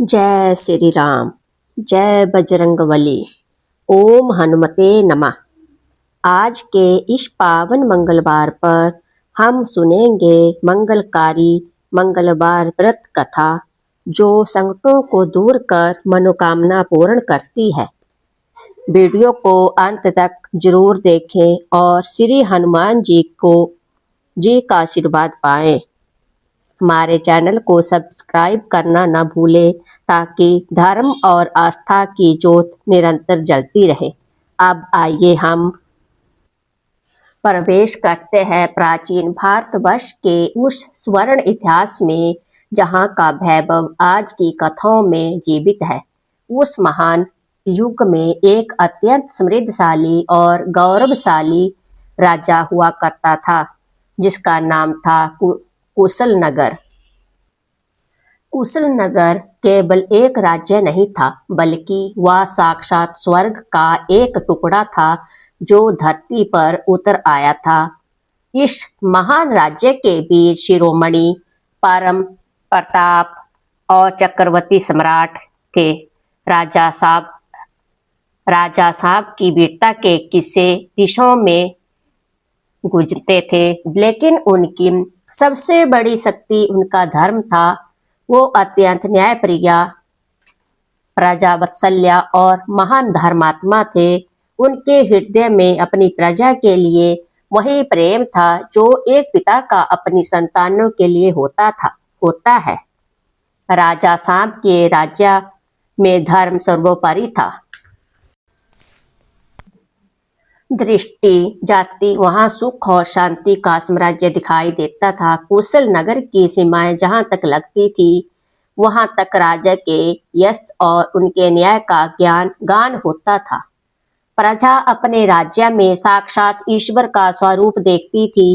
जय श्री राम। जय बजरंगबली। ओम हनुमते नमः। आज के इस पावन मंगलवार पर हम सुनेंगे मंगलकारी मंगलवार व्रत कथा, जो संकटों को दूर कर मनोकामना पूर्ण करती है। वीडियो को अंत तक जरूर देखें और श्री हनुमान जी का आशीर्वाद पाएं। हमारे चैनल को सब्सक्राइब करना न भूलें, ताकि धर्म और आस्था की ज्योत निरंतर जलती रहे। अब आइए हम प्रवेश करते हैं प्राचीन भारतवर्ष के उस स्वर्ण इतिहास में, जहां का वैभव आज की कथाओं में जीवित है। उस महान युग में एक अत्यंत समृद्धशाली और गौरवशाली राजा हुआ करता था, जिसका नाम था कुशल नगर। कुशल नगर केवल एक राज्य नहीं था, बल्कि वह साक्षात स्वर्ग का एक टुकड़ा था जो धरती पर उतर आया था। इस महान राज्य के वीर शिरोमणि, परम प्रताप और चक्रवर्ती सम्राट थे। राजा साहब की वीरता के किस्से दिशों में गूंजते थे, लेकिन उनकी सबसे बड़ी शक्ति उनका धर्म था। वो अत्यंत न्यायप्रिय, प्रजावत्सल्य और महान धर्मात्मा थे। उनके हृदय में अपनी प्रजा के लिए वही प्रेम था जो एक पिता का अपनी संतानों के लिए होता है। राजा साहब के राज्य में धर्म सर्वोपरि था। दृष्टि जाति वहां सुख और शांति का साम्राज्य दिखाई देता था। कुशल नगर की सीमाएं जहां तक लगती थी, वहां तक राजा के यश और उनके न्याय का गान होता था। प्रजा अपने राज्य में साक्षात ईश्वर का स्वरूप देखती थी।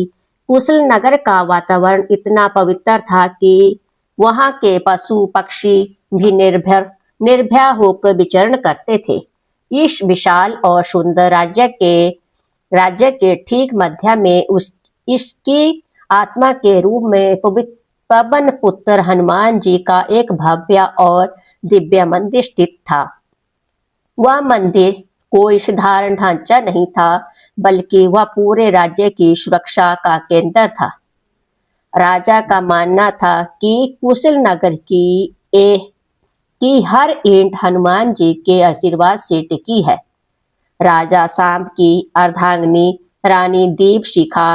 कुशल नगर का वातावरण इतना पवित्र था कि वहां के पशु पक्षी भी निर्भय होकर विचरण करते थे। इस विशाल और सुंदर राज्य के ठीक मध्य में इसकी आत्मा के रूप में पवन पुत्र हनुमान जी का एक भव्य और दिव्य मंदिर स्थित था। वह मंदिर कोई साधारण ढांचा नहीं था, बल्कि वह पूरे राज्य की सुरक्षा का केंद्र था। राजा का मानना था कि कुशल नगर की हर ईंट हनुमान जी के आशीर्वाद से टिकी है। राजा सांब की अर्धांगिनी रानी दीपशिखा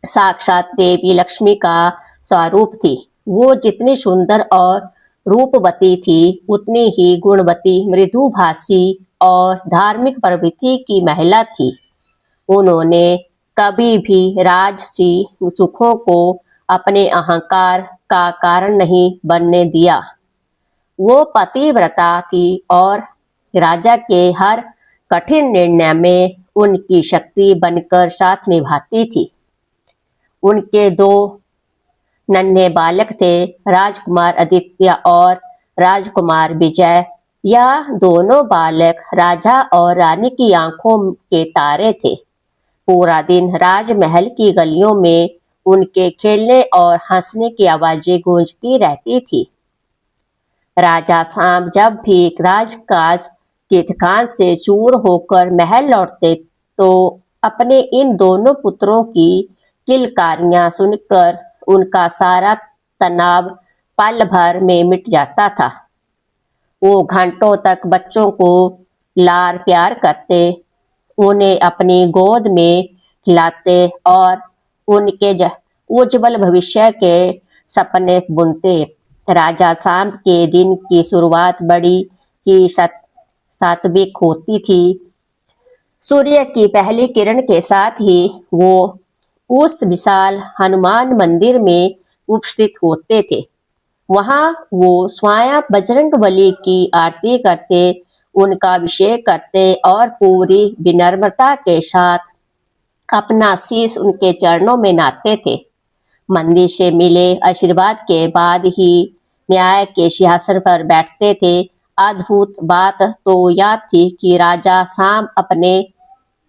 साक्षात देवी लक्ष्मी का स्वरूप थी। वो जितनी सुंदर और रूपवती थी, उतनी ही गुणवती, मृदुभाषी और धार्मिक प्रवृत्ति की महिला थी। उन्होंने कभी भी राजसी सुखों को अपने अहंकार का कारण नहीं बनने दिया। वो पतिव्रता थी और राजा के हर कठिन निर्णय में उनकी शक्ति बनकर साथ निभाती थी। उनके दो नन्हे बालक थे, राजकुमार आदित्य और राजकुमार विजय। यह दोनों बालक राजा और रानी की आंखों के तारे थे। पूरा दिन राजमहल की गलियों में उनके खेलने और हंसने की आवाजें गूंजती रहती थी। राजा सांब जब भी राजकाज की थकान से चूर होकर महल लौटते, तो अपने इन दोनों पुत्रों की किलकारियां सुनकर उनका सारा तनाव पल भर में मिट जाता था। वो घंटों तक बच्चों को लार प्यार करते, उन्हें अपनी गोद में खिलाते और उनके उज्जवल भविष्य के सपने बुनते। राजा सांब के दिन की शुरुआत बड़ी ही सात्विक होती थी। सूर्य की पहली किरण के साथ ही वो उस विशाल हनुमान मंदिर में उपस्थित होते थे। वहां वो स्वयं बजरंगबली की आरती करते, उनका अभिषेक करते और पूरी विनम्रता के साथ अपना शीश उनके चरणों में नाते थे। मंदिर से मिले आशीर्वाद के बाद ही न्याय के सिंहासन पर बैठते थे। अद्भुत बात तो यह थी कि राजा सांब अपने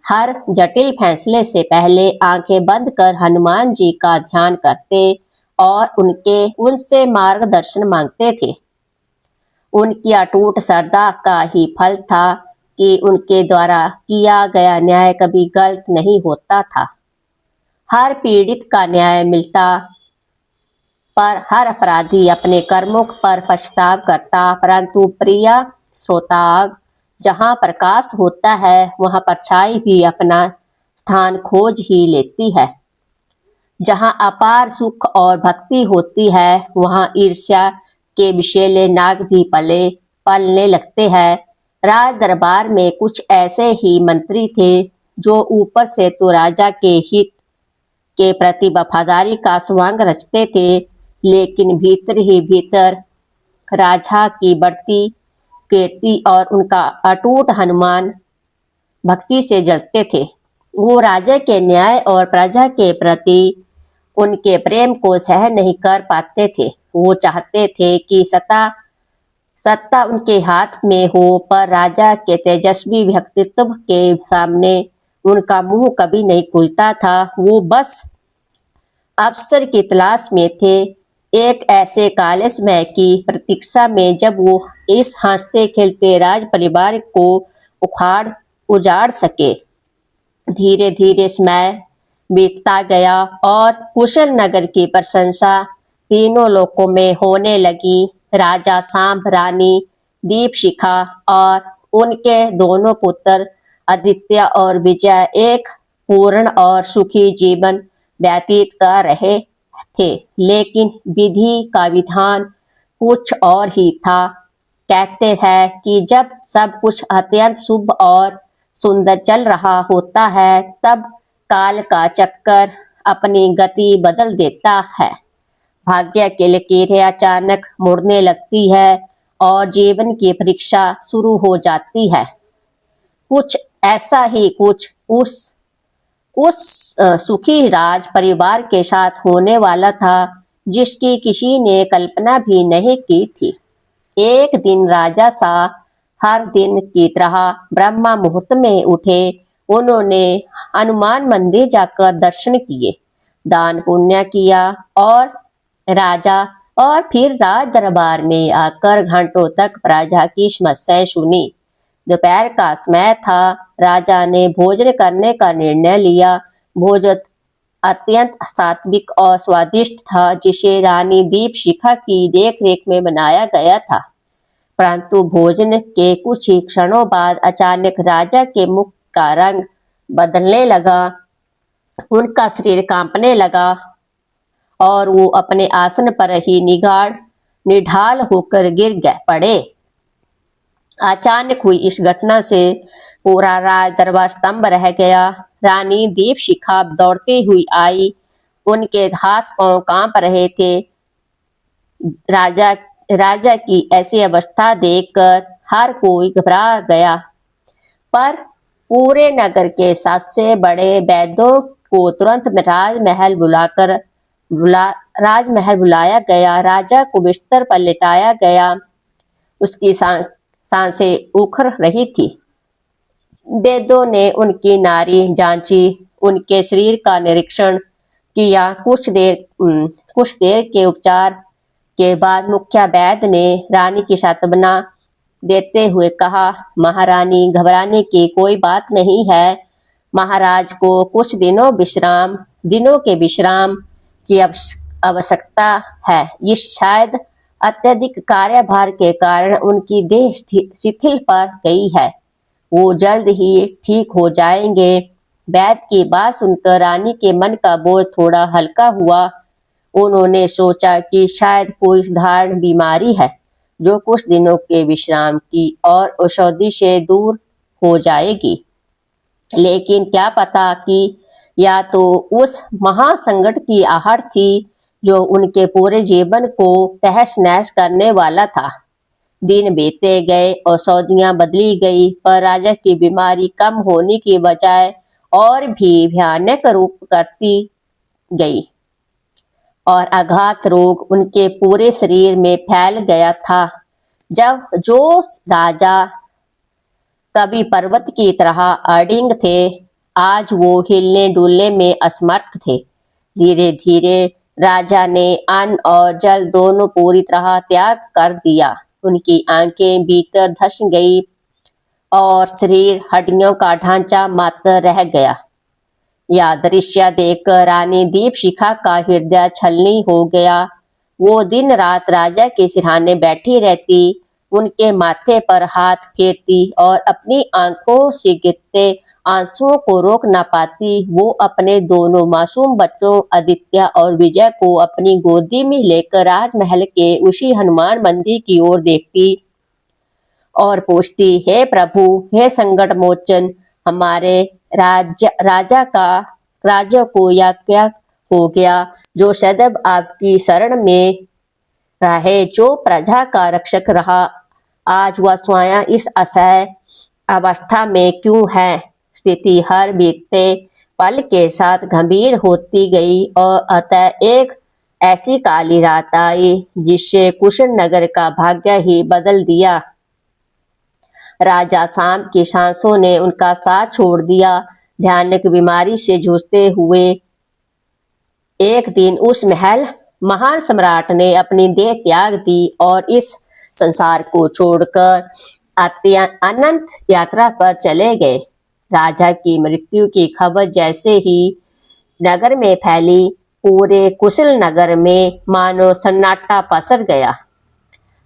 हर जटिल फैसले से पहले आंखें बंद कर हनुमान जी का ध्यान करते और उनसे मार्गदर्शन मांगते थे। उनकी अटूट श्रद्धा का ही फल था कि उनके द्वारा किया गया न्याय कभी गलत नहीं होता था। हर पीड़ित का न्याय मिलता, पर हर अपराधी अपने कर्मों पर पछताव करता। परंतु प्रिय श्रोताग, जहाँ प्रकाश होता है वहाँ परछाई भी अपना स्थान खोज ही लेती है। जहाँ अपार सुख और भक्ति होती है वहाँ ईर्ष्या के विषैले नाग भी पलने लगते हैं। राज दरबार में कुछ ऐसे ही मंत्री थे जो ऊपर से तो राजा के हित के प्रति वफादारी का स्वांग रचते थे, लेकिन भीतर ही भीतर राजा की बढ़ती कीर्ति और उनका अटूट हनुमान भक्ति से जलते थे। वो राजा के न्याय और प्रजा के प्रति उनके प्रेम को सहन नहीं कर पाते थे। वो चाहते थे कि सत्ता उनके हाथ में हो, पर राजा के तेजस्वी व्यक्तित्व के सामने उनका मुंह कभी नहीं खुलता था। वो बस अवसर की तलाश में थे, एक ऐसे काले समय की प्रतीक्षा में जब वो इस हंसते खेलते राज परिवार को उजाड़ सके। धीरे धीरे समय बीतता गया और कुशल नगर की प्रशंसा तीनों लोकों में होने लगी। राजा सांब, रानी दीपशिखा और उनके दोनों पुत्र आदित्य और विजय एक पूर्ण और सुखी जीवन व्यतीत कर रहे थे। लेकिन विधि का विधान कुछ और ही था। कहते हैं कि जब सब कुछ अत्यंत शुभ और सुंदर चल रहा होता है तब काल का चक्कर अपनी गति बदल देता है। भाग्य की लकीरें अचानक मुड़ने लगती है और जीवन की परीक्षा शुरू हो जाती है। कुछ ऐसा ही कुछ उस सुखी राज परिवार के साथ होने वाला था जिसकी किसी ने कल्पना भी नहीं की थी। एक दिन राजा सा हर दिन की तरह ब्रह्म मुहूर्त में उठे। उन्होंने हनुमान मंदिर जाकर दर्शन किए, दान पुण्य किया और फिर राज दरबार में आकर घंटों तक प्रजा की समस्याएं सुनी। दोपहर का समय था। राजा ने भोजन करने का निर्णय लिया। भोजन अत्यंत सात्विक और स्वादिष्ट था, जिसे रानी दीपशिखा की देखरेख में बनाया गया था। परंतु भोजन के कुछ ही क्षणों बाद अचानक राजा के मुख का रंग बदलने लगा। उनका शरीर कांपने लगा और वो अपने आसन पर ही निढाल होकर गिर पड़े। अचानक हुई इस घटना से पूरा राज दरबार स्तंभ रह गया। रानी दीपशिखा दौड़ती हुई आई। उनके हाथ पांव कांप रहे थे। राजा की ऐसी अवस्था देखकर हर कोई घबरा गया, पर पूरे नगर के सबसे बड़े वैद्यों को तुरंत राजमहल बुलाया गया। राजा को बिस्तर पर लिटाया गया। उसकी सांसें उखड़ रही थी। वैद्यों ने उनकी नाड़ी जांची, उनके शरीर का निरीक्षण किया। कुछ देर के उपचार के बाद मुख्य वैद्य ने रानी की सांत्वना देते हुए कहा, महारानी, घबराने की कोई बात नहीं है। महाराज को कुछ दिनों के विश्राम की आवश्यकता है। इस शायद अत्यधिक कार्यभार के कारण उनकी देह शिथिल पड़ गई है। वो जल्द ही ठीक हो जाएंगे। वैद्य की बात सुनकर रानी के मन का बोझ थोड़ा हल्का हुआ। उन्होंने सोचा कि शायद कोई साधारण बीमारी है जो कुछ दिनों के विश्राम की और औषधि से दूर हो जाएगी। लेकिन क्या पता कि या तो उस महासंकट की आहट थी जो उनके पूरे जीवन को तहस नहस करने वाला था। दिन बीते गए, औषधियां बदली गई, पर राजा की बीमारी कम होने की बजाय और भी भयानक रूप करती गई और आघात रोग उनके पूरे शरीर में फैल गया था। जो राजा कभी पर्वत की तरह अडिग थे, आज वो हिलने डुलने में असमर्थ थे। धीरे धीरे राजा ने अन्न और जल दोनों पूरी तरह त्याग कर दिया। उनकी आंखें भीतर धंस गई और शरीर हड्डियों का ढांचा मात्र रह गया। यह दृश्य देखकर रानी दीपशिखा का हृदय छलनी हो गया। वो दिन रात राजा के सिरहाने बैठी रहती, उनके माथे पर हाथ फेरती और अपनी आंखों से गिरते आंसुओं को रोक न पाती। वो अपने दोनों मासूम बच्चों आदित्य और विजय को अपनी गोदी में लेकर राजमहल के उसी हनुमान मंदिर की ओर देखती और पूछती, हे प्रभु, हे संकट मोचन, हमारे राजा को या क्या हो गया जो सदैव आपकी शरण में रहे, जो प्रजा का रक्षक रहा, आज वह स्वयं इस असह्य अवस्था में क्यों है। स्थिति हर बीतते पल के साथ गंभीर होती गई और अतः एक ऐसी काली रात आई जिससे कुशीनगर का भाग्य ही बदल दिया। राजा सांब की सांसों ने उनका साथ छोड़ दिया। भयानक बीमारी से जूझते हुए एक दिन उस महल महान सम्राट ने अपनी देह त्याग दी और इस संसार को छोड़कर अनंत यात्रा पर चले गए। राजा की मृत्यु की खबर जैसे ही नगर में फैली, पूरे कुशीनगर में मानो सन्नाटा पसर गया।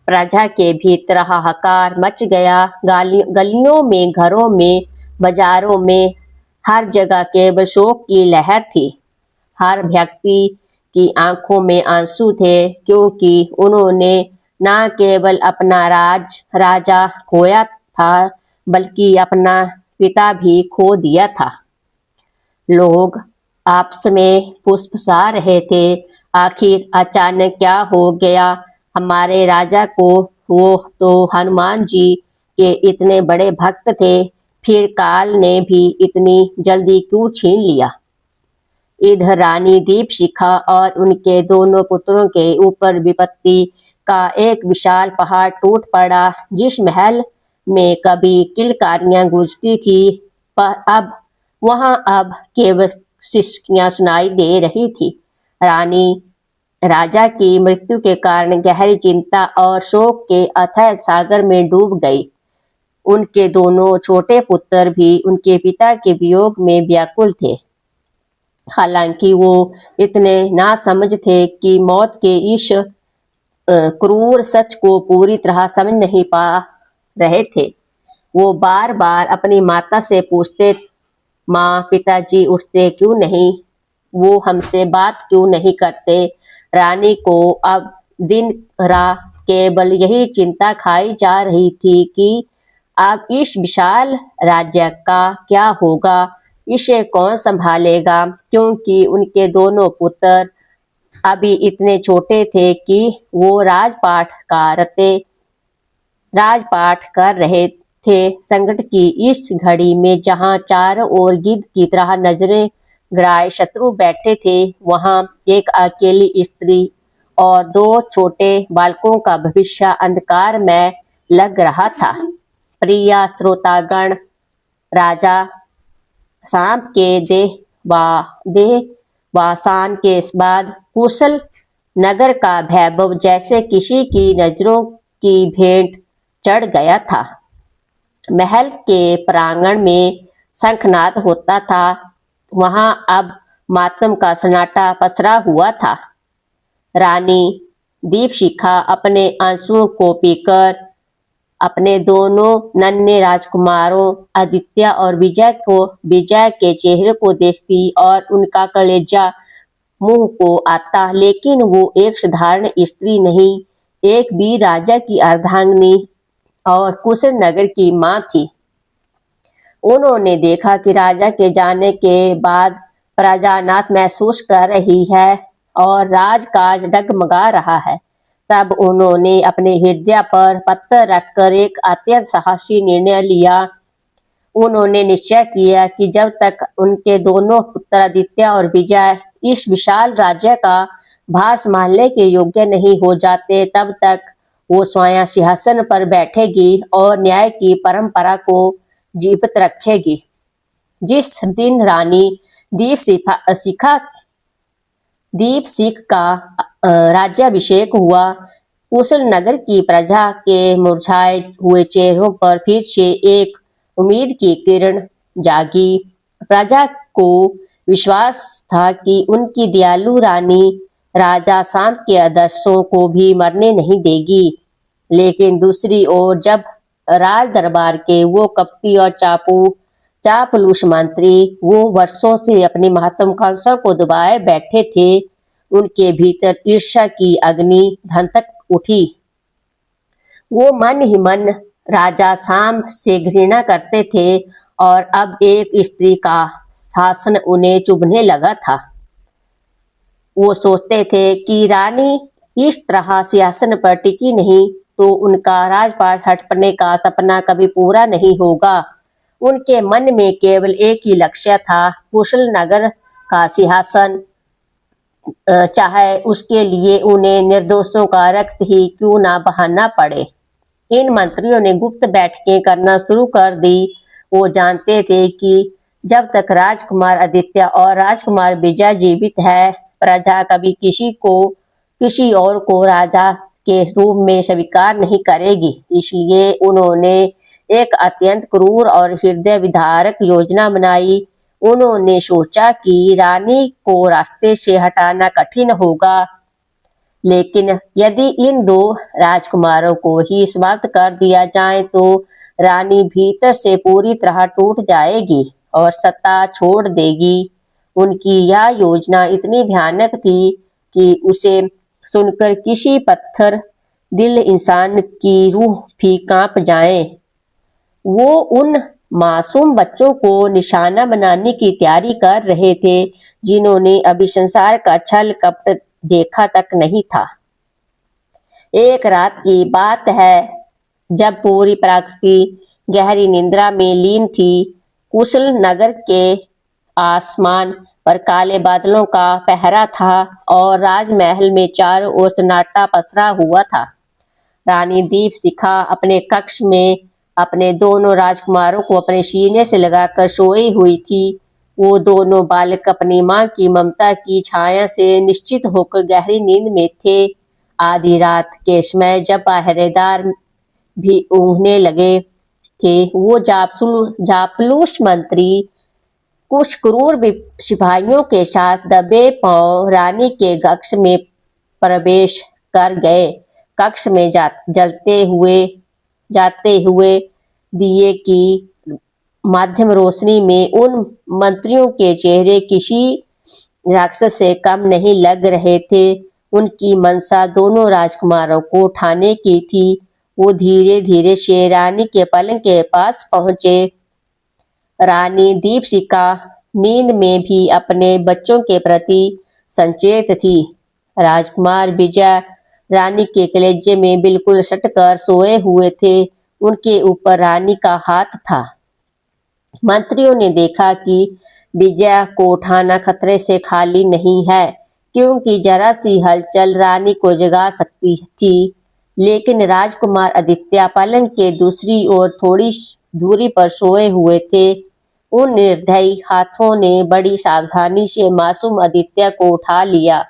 प्रजा के भीतर हाहाकार मच गया। गलियों में, घरों में, बाजारों में, हर जगह केवल शोक की लहर थी। हर व्यक्ति की आंखों में आंसू थे, क्योंकि उन्होंने न केवल अपना राजा खोया था, बल्कि अपना पिता भी खो दिया था। लोग आपस में फुसफुसा रहे थे, आखिर अचानक क्या हो गया हमारे राजा को। वो तो हनुमान जी के इतने बड़े भक्त थे, फिर काल ने भी इतनी जल्दी क्यों छीन लिया। इधर रानी दीपशिखा और उनके दोनों पुत्रों के ऊपर विपत्ति का एक विशाल पहाड़ टूट पड़ा। जिस महल में कभी किलकारियां गूंजती थी, पर अब केवल सिसकियां सुनाई दे रही थी। रानी राजा की मृत्यु के कारण गहरी चिंता और शोक के अथाह सागर में डूब गई। उनके दोनों छोटे पुत्र भी उनके पिता के वियोग में व्याकुल थे। हालांकि वो इतने नासमझ थे कि मौत के इस क्रूर सच को पूरी तरह समझ नहीं पा रहे थे। वो बार बार अपनी माता से पूछते, माँ, पिताजी उठते क्यों नहीं, वो हमसे बात क्यों नहीं करते। रानी को अब दिन रात केवल यही चिंता खाई जा रही थी कि अब इस विशाल राज्य का क्या होगा, इसे कौन संभालेगा, क्योंकि उनके दोनों पुत्र अभी इतने छोटे थे कि वो राजपाट कर रहे थे। संकट की इस घड़ी में जहां चारों ओर गिद्ध की तरह नजरें गड़ाए शत्रु बैठे थे, वहां एक अकेली स्त्री और दो छोटे बालकों का भविष्य अंधकार में लग रहा था। प्रिय श्रोतागण, राजा सांब के देहावसान के बाद कुशल नगर का वैभव जैसे किसी की नजरों की भेंट चढ़ गया था। महल के प्रांगण में शंखनाद होता था। वहां अब मातम का सन्नाटा पसरा हुआ था। रानी दीपशिखा अपने आंसुओं को पीकर अपने दोनों नन्हे राजकुमारों आदित्य और विजय के चेहरे को देखती और उनका कलेजा मुंह को आता। लेकिन वो एक साधारण स्त्री नहीं, एक वीर राजा की अर्धांगिनी और कुशीनगर की मां थी। उन्होंने देखा कि राजा के जाने के बाद प्रजा अनाथ महसूस कर रही है और राजकाज डगमगा रहा है। तब उन्होंने अपने हृदय पर पत्थर रखकर एक अत्यंत साहसी निर्णय लिया। उन्होंने निश्चय किया कि जब तक उनके दोनों पुत्र आदित्य और विजय इस विशाल राज्य का भार संभालने के योग्य नहीं हो जाते, तब तक वो स्वयं सिंहासन पर बैठेगी और न्याय की परंपरा को जीवित रखेगी। जिस दिन रानी दीपशिख का राज्याभिषेक हुआ, कुशल नगर की प्रजा के मुरझाए हुए चेहरों पर फिर से एक उम्मीद की किरण जागी। प्रजा को विश्वास था कि उनकी दयालु रानी राजा सांप के आदर्शों को भी मरने नहीं देगी। लेकिन दूसरी ओर जब राज दरबार के वो कपटी और चापलूस मंत्री वो वर्षों से अपनी महत्वाकांक्षा को दबाए बैठे थे, उनके भीतर ईर्ष्या की अग्नि धंधक उठी। वो मन ही मन राजा सांब से घृणा करते थे और अब एक स्त्री का शासन उन्हें चुभने लगा था। वो सोचते थे कि रानी इस तरह सिंहासन पर टिकी नहीं तो उनका राजपाट हटपने का सपना कभी पूरा नहीं होगा। उनके मन में केवल एक ही लक्ष्य था, कुशल नगर का सिंहासन, चाहे उसके लिए उन्हें निर्दोषों का रक्त ही क्यों ना बहाना पड़े। इन मंत्रियों ने गुप्त बैठकें करना शुरू कर दी। वो जानते थे कि जब तक राजकुमार आदित्य और राजकुमार विजय जीवित है, प्रजा कभी किसी और को राजा के रूप में स्वीकार नहीं करेगी। इसलिए उन्होंने एक अत्यंत क्रूर और हृदय विदारक योजना बनाई। उन्होंने सोचा कि रानी को रास्ते से हटाना कठिन होगा, लेकिन यदि इन दो राजकुमारों को ही समाप्त कर दिया जाए तो रानी भीतर से पूरी तरह टूट जाएगी और सत्ता छोड़ देगी। उनकी यह योजना इतनी भयानक थी कि उसे सुनकर किसी पत्थर दिल इंसान की रूह भी कांप जाए। वो उन मासूम बच्चों को निशाना बनाने की तैयारी कर रहे थे जिन्होंने अभी संसार का छल कपट देखा तक नहीं था। एक रात की बात है, जब पूरी प्रकृति गहरी निद्रा में लीन थी। कुशल नगर के आसमान पर काले बादलों का पहरा था और राजमहल में चारों ओर सन्नाटा पसरा हुआ था। रानी दीपशिखा अपने कक्ष में अपने दोनों राजकुमारों को अपने सीने से लगाकर सोई हुई थी। वो दोनों बालक अपनी मां की ममता की छाया से निश्चित होकर गहरी नींद में थे। आधी रात के समय जब पहरेदार भी ऊँघने लगे थे, वो जापलूस मंत्री कुछ क्रूर सिपाहियों के साथ दबे पांव रानी के कक्ष में प्रवेश कर गए। कक्ष में जाते हुए दिए की माध्यम रोशनी में उन मंत्रियों के चेहरे किसी राक्षस से कम नहीं लग रहे थे। उनकी मनसा दोनों राजकुमारों को उठाने की थी। वो धीरे धीरे से रानी के पलंग के पास पहुंचे। रानी दीपशिखा नींद में भी अपने बच्चों के प्रति संचेत थी। राजकुमार विजय रानी के कलेजे में बिल्कुल सटकर सोए हुए थे। उनके ऊपर रानी का हाथ था। मंत्रियों ने देखा कि विजय को उठाना खतरे से खाली नहीं है, क्योंकि जरा सी हलचल रानी को जगा सकती थी। लेकिन राजकुमार आदित्य पलंग के दूसरी ओर थोड़ी दूरी पर सोए हुए थे। उन निर्दयी हाथों ने बड़ी सावधानी से मासूम आदित्य को उठा लिया।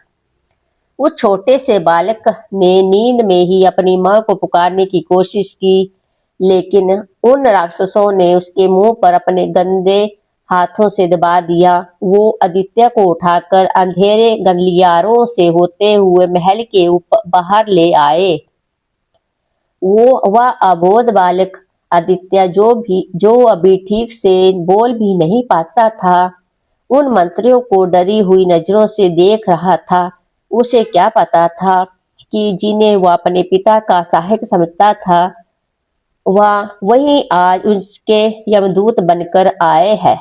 उस छोटे से बालक ने नींद में ही अपनी मां को पुकारने की कोशिश की, लेकिन उन राक्षसों ने उसके मुंह पर अपने गंदे हाथों से दबा दिया। वो आदित्य को उठाकर अंधेरे गलियारों से होते हुए महल के बाहर ले आए। वह अबोध बालक आदित्य जो अभी ठीक से बोल भी नहीं पाता था, उन मंत्रियों को डरी हुई नजरों से देख रहा था। उसे क्या पता था कि जिन्हें वह अपने पिता का सहायक समझता था, वह वही आज उसके यमदूत बनकर आए हैं।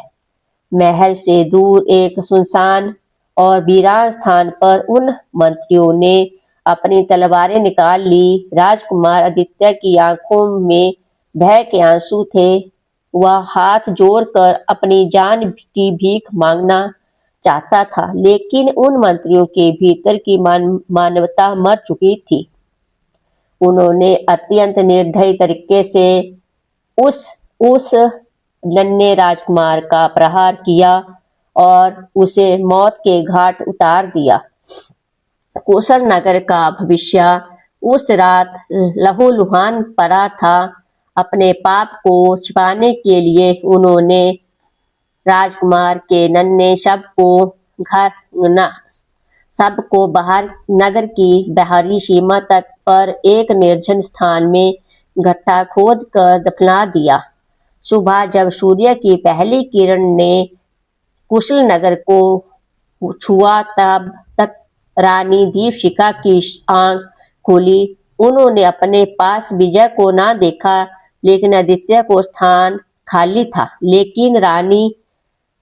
महल से दूर एक सुनसान और वीरान स्थान पर उन मंत्रियों ने अपनी तलवारें निकाल ली। राजकुमार आदित्य की आंखों में भय के आंसू थे। वह हाथ जोड़कर अपनी जान की भीख मांगना चाहता था, लेकिन उन मंत्रियों के भीतर की मानवता मर चुकी थी। उन्होंने अत्यंत निर्दयी तरीके से उस नन्हे राजकुमार का प्रहार किया और उसे मौत के घाट उतार दिया। कुशल नगर का भविष्य उस रात लहूलुहान पड़ा था। अपने पाप को छिपाने के लिए उन्होंने राजकुमार के नन्हे शव को घर न सबको बाहर नगर की बाहरी सीमा तक पर एक निर्जन स्थान में गड्ढा खोद कर दफना दिया। सुबह जब सूर्य की पहली किरण ने कुशल नगर को छुआ तब तक रानी दीपशिखा की आंख खुली। उन्होंने अपने पास विजय को ना देखा, लेकिन आदित्य को स्थान खाली था। लेकिन रानी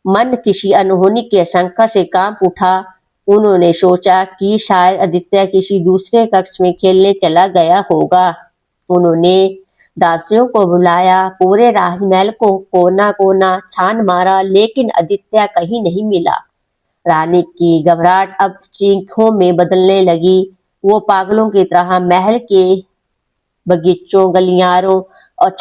मन किसी अनहोनी की आशंका से कांप उठा। उन्होंने सोचा कि शायद आदित्य किसी दूसरे कक्ष में खेलने चला गया होगा। उन्होंने दासियों को बुलाया, पूरे राजमहल को कोना कोना छान मारा, लेकिन आदित्य कहीं नहीं मिला। रानी की घबराहट अब चीखों में बदलने लगी। वो पागलों की तरह महल के बगीचों, गलियारों और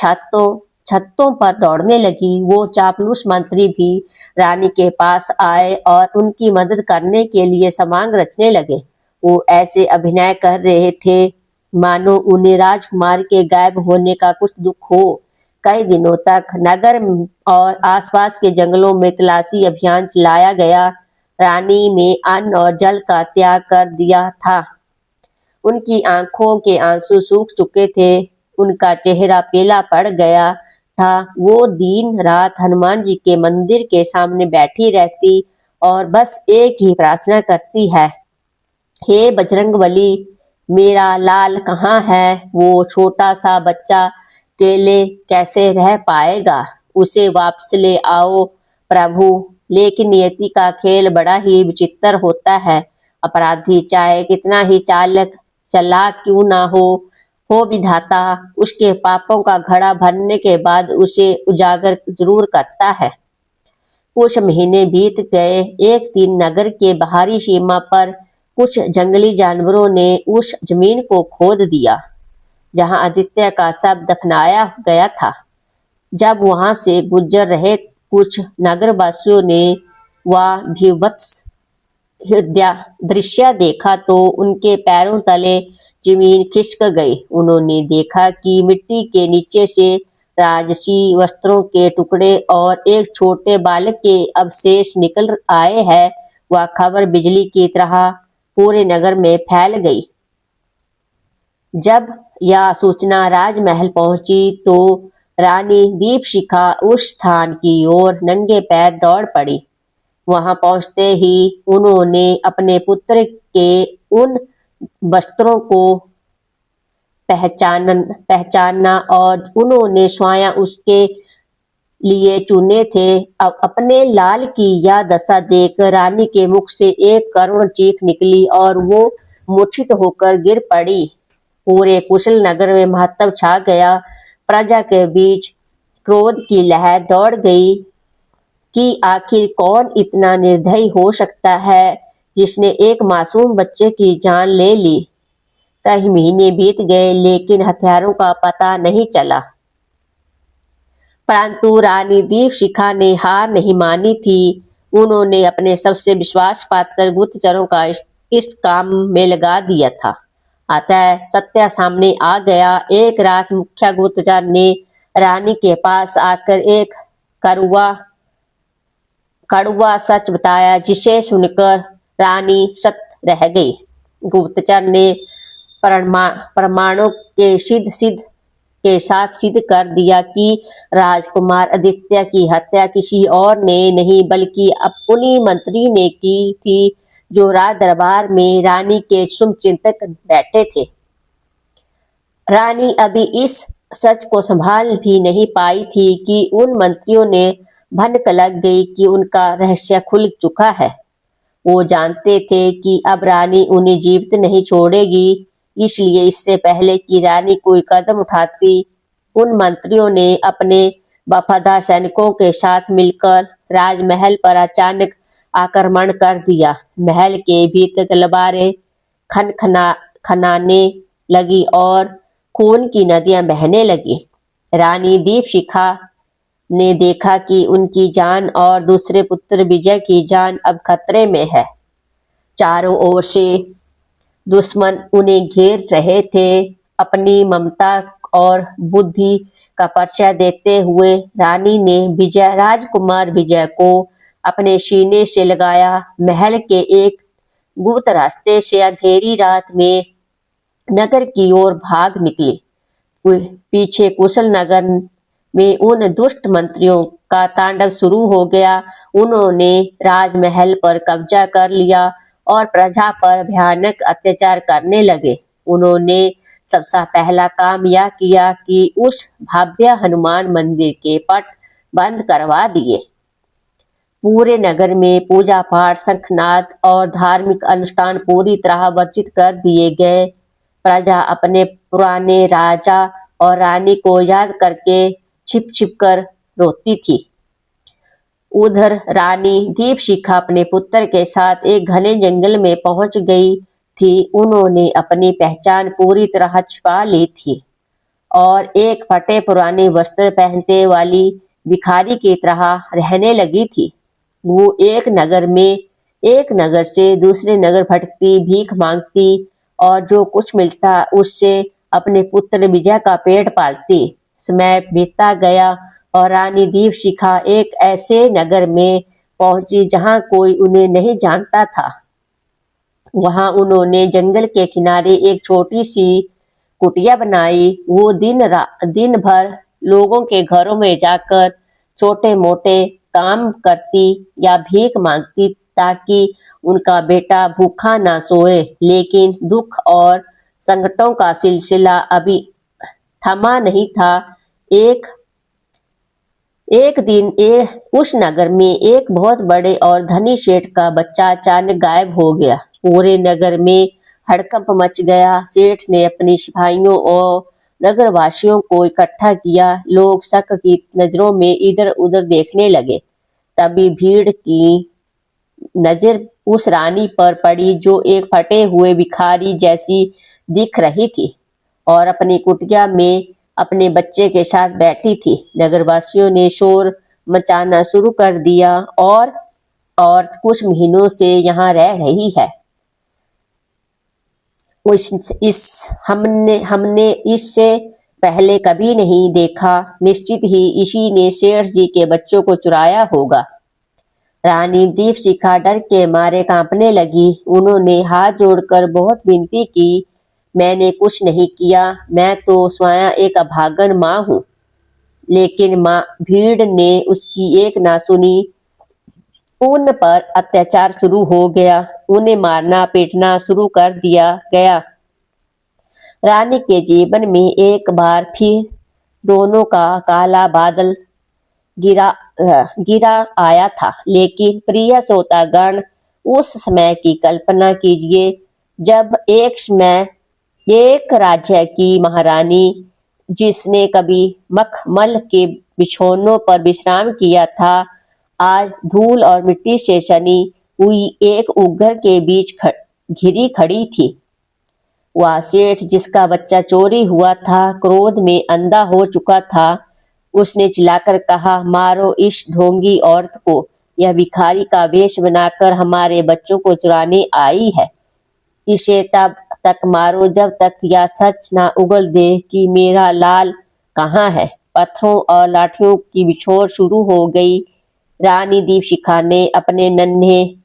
छतों पर दौड़ने लगी। वो चापलूस मंत्री भी रानी के पास आए और उनकी मदद करने के लिए समांग रचने लगे। वो ऐसे अभिनय कर रहे थे मानो उन्हें राजकुमार के गायब होने का कुछ दुख हो। कई दिनों तक नगर और आसपास के जंगलों में तलाशी अभियान चलाया गया। रानी में अन्न और जल का त्याग कर दिया था। उनकी आंखों के आंसू सूख चुके थे, उनका चेहरा पीला पड़ गया था। वो दिन रात हनुमान जी के मंदिर के सामने बैठी रहती और बस एक ही प्रार्थना करती है, हे बजरंगबली, मेरा लाल कहाँ है? वो छोटा सा बच्चा अकेले कैसे रह पाएगा? उसे वापस ले आओ प्रभु। लेकिन नियति का खेल बड़ा ही विचित्र होता है। अपराधी चाहे कितना ही चालाक क्यों ना हो विधाता उसके पापों का घड़ा भरने के बाद उसे उजागर जरूर करता है। कुछ महीने बीत गए। एक दिन नगर के बाहरी सीमा पर कुछ जंगली जानवरों ने उस जमीन को खोद दिया जहां आदित्य का शव दफनाया गया था। जब वहां से गुजर रहे कुछ नगरवासियों ने वह भीभत्स दृश्य देखा तो उनके पैरों तले जमीन खिसक गई। उन्होंने देखा कि मिट्टी के नीचे से राजसी वस्त्रों के टुकड़े और एक छोटे बालक के अवशेष निकल आए हैं। वह खबर बिजली की तरह पूरे नगर में फैल गई। जब यह सूचना राजमहल पहुंची तो रानी दीपशिखा उस स्थान की ओर नंगे पैर दौड़ पड़ी। वहां पहुंचते ही उन्होंने अपने पुत्र के उन वस्त्रों को पहचाना और उन्होंने स्वयं उसके लिए चुने थे। अब अपने लाल की यह दशा देख रानी के मुख से एक करुण चीख निकली और वो मूर्छित होकर गिर पड़ी। पूरे कुशल नगर में महत्व छा गया। प्रजा के बीच क्रोध की लहर दौड़ गई कि आखिर कौन इतना निर्दयी हो सकता है जिसने एक मासूम बच्चे की जान ले ली। कई महीने बीत गए लेकिन हत्यारों का पता नहीं चला। परंतु रानी दीपशिखा ने हार नहीं मानी थी। उन्होंने अपने सबसे विश्वास पात्र गुप्तचरों का इस काम में लगा दिया था। अतः सत्य सामने आ गया। एक रात मुख्य गुप्तचर ने रानी के पास आकर एक कड़वा सच बताया जिसे सुनकर रानी सत रह गई। गुप्तचर ने प्रमाणों के साथ सिद्ध कर दिया कि राजकुमार आदित्य की हत्या किसी और ने नहीं बल्कि उन्हीं मंत्री ने की थी जो राज दरबार में रानी के शुभचिंतक बैठे थे। रानी अभी इस सच को संभाल भी नहीं पाई थी कि उन मंत्रियों ने भनक लग गई कि उनका रहस्य खुल चुका है। वो जानते थे कि अब रानी उन्हें जीवित नहीं छोड़ेगी, इसलिए इससे पहले कि रानी कोई कदम उठाती उन मंत्रियों ने अपने वफादार सैनिकों के साथ मिलकर राजमहल पर अचानक आक्रमण कर दिया। महल के भीतर तलवारें खनाने लगी और खून की नदियां बहने लगी। रानी दीपशिखा ने देखा कि उनकी जान और दूसरे पुत्र विजय की जान अब खतरे में है। चारों ओर से दुश्मन उन्हें घेर रहे थे। अपनी ममता और बुद्धि का परिचय देते हुए रानी ने राजकुमार विजय को अपने सीने से लगाया। महल के एक गुप्त रास्ते से अंधेरी रात में नगर की ओर भाग निकले। पीछे कुशल नगर में उन दुष्ट मंत्रियों का तांडव शुरू हो गया। उन्होंने राजमहल पर कब्जा कर लिया और प्रजा पर भयानक अत्याचार करने लगे। उन्होंने सबसे पहला काम यह किया कि उस भव्य हनुमान मंदिर के पट बंद करवा दिए। पूरे नगर में पूजा पाठ, शंखनाद और धार्मिक अनुष्ठान पूरी तरह वर्जित कर दिए गए। प्रजा अपने पुराने राजा और रानी को याद करके छिप छिप कर रोती थी। उधर रानी दीपशिखा अपने पुत्र के साथ एक घने जंगल में पहुंच गई थी। उन्होंने अपनी पहचान पूरी तरह छिपा ली थी और एक फटे पुराने वस्त्र पहनते वाली भिखारी की तरह रहने लगी थी। वो एक नगर से दूसरे नगर भटकती, भीख मांगती और जो कुछ मिलता उससे अपने पुत्र विजय का पेट पालती। समय बीतता गया और रानी दीपशिखा एक ऐसे नगर में पहुंची जहां कोई उन्हें नहीं जानता था। वहां उन्होंने जंगल के किनारे एक छोटी सी कुटिया बनाई। वो दिन भर लोगों के घरों में जाकर छोटे मोटे काम करती या भीख मांगती ताकि उनका बेटा भूखा ना सोए। लेकिन दुख और संकटों का सिलसिला अभी थमा नहीं था। एक दिन उस नगर में एक बहुत बड़े और धनी सेठ का बच्चा अचानक गायब हो गया। पूरे नगर में हड़कंप मच गया। सेठ ने अपने सिपाहियों और नगरवासियों को इकट्ठा किया। लोग शक की नजरों में इधर उधर देखने लगे। तभी भीड़ की नजर उस रानी पर पड़ी जो एक फटे हुए भिखारी जैसी दिख रही थी और अपनी कुटिया में अपने बच्चे के साथ बैठी थी। नगरवासियों ने शोर मचाना शुरू कर दिया और औरत कुछ महीनों से यहाँ रह रही है। हमने इससे पहले कभी नहीं देखा। निश्चित ही इसी ने सेठ जी के बच्चों को चुराया होगा। रानी दीपशिखा डर के मारे कांपने लगी। उन्होंने हाथ जोड़कर बहुत विनती की, मैंने कुछ नहीं किया, मैं तो स्वयं एक अभागन माँ हूँ। लेकिन भीड़ ने उसकी एक ना सुनी। उन पर अत्याचार शुरू हो गया। उन्हें मारना पीटना शुरू कर दिया गया। रानी के जीवन में एक बार फिर दोनों का काला बादल गिरा आया था। लेकिन प्रिय श्रोतागण, उस समय की कल्पना कीजिए जब एक राज्य की महारानी जिसने कभी मखमल के बिछौनों पर विश्राम किया था, आज धूल और मिट्टी से सनी हुई एक उग्र के बीच घिरी खड़ी थी। वह सेठ जिसका बच्चा चोरी हुआ था, क्रोध में अंधा हो चुका था। उसने चिल्लाकर कहा, मारो इस ढोंगी औरत को, यह भिखारी का वेश बनाकर हमारे बच्चों को चुराने आई है। इसे तब तक मारो जब तक यह सच ना उगल दे कि मेरा लाल कहाँ है। पत्थरों और लाठियों की बिछोर शुरू हो गई। रानी दीपशिखा ने अपने नन्हे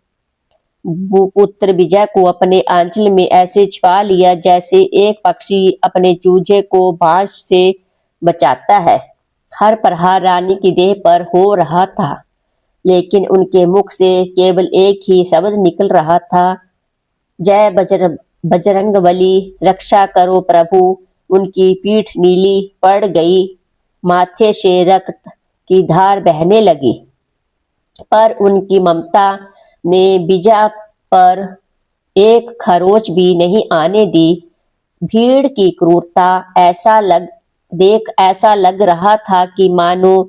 पुत्र विजय को अपने आंचल में ऐसे छिपा लिया जैसे एक पक्षी अपने चूजे को बांस से बचाता है। हर प्रहार रानी की देह पर हो रहा था, लेकिन उनके मुख से केवल एक ही शब्द निकल रहा था, जय बजरंगबली, रक्षा करो प्रभु। उनकी पीठ नीली पड़ गई, माथे से रक्त की धार बहने लगी, पर उनकी ममता ने विजय पर एक खरोच भी नहीं आने दी। भीड़ की क्रूरता ऐसा लग रहा था कि मानो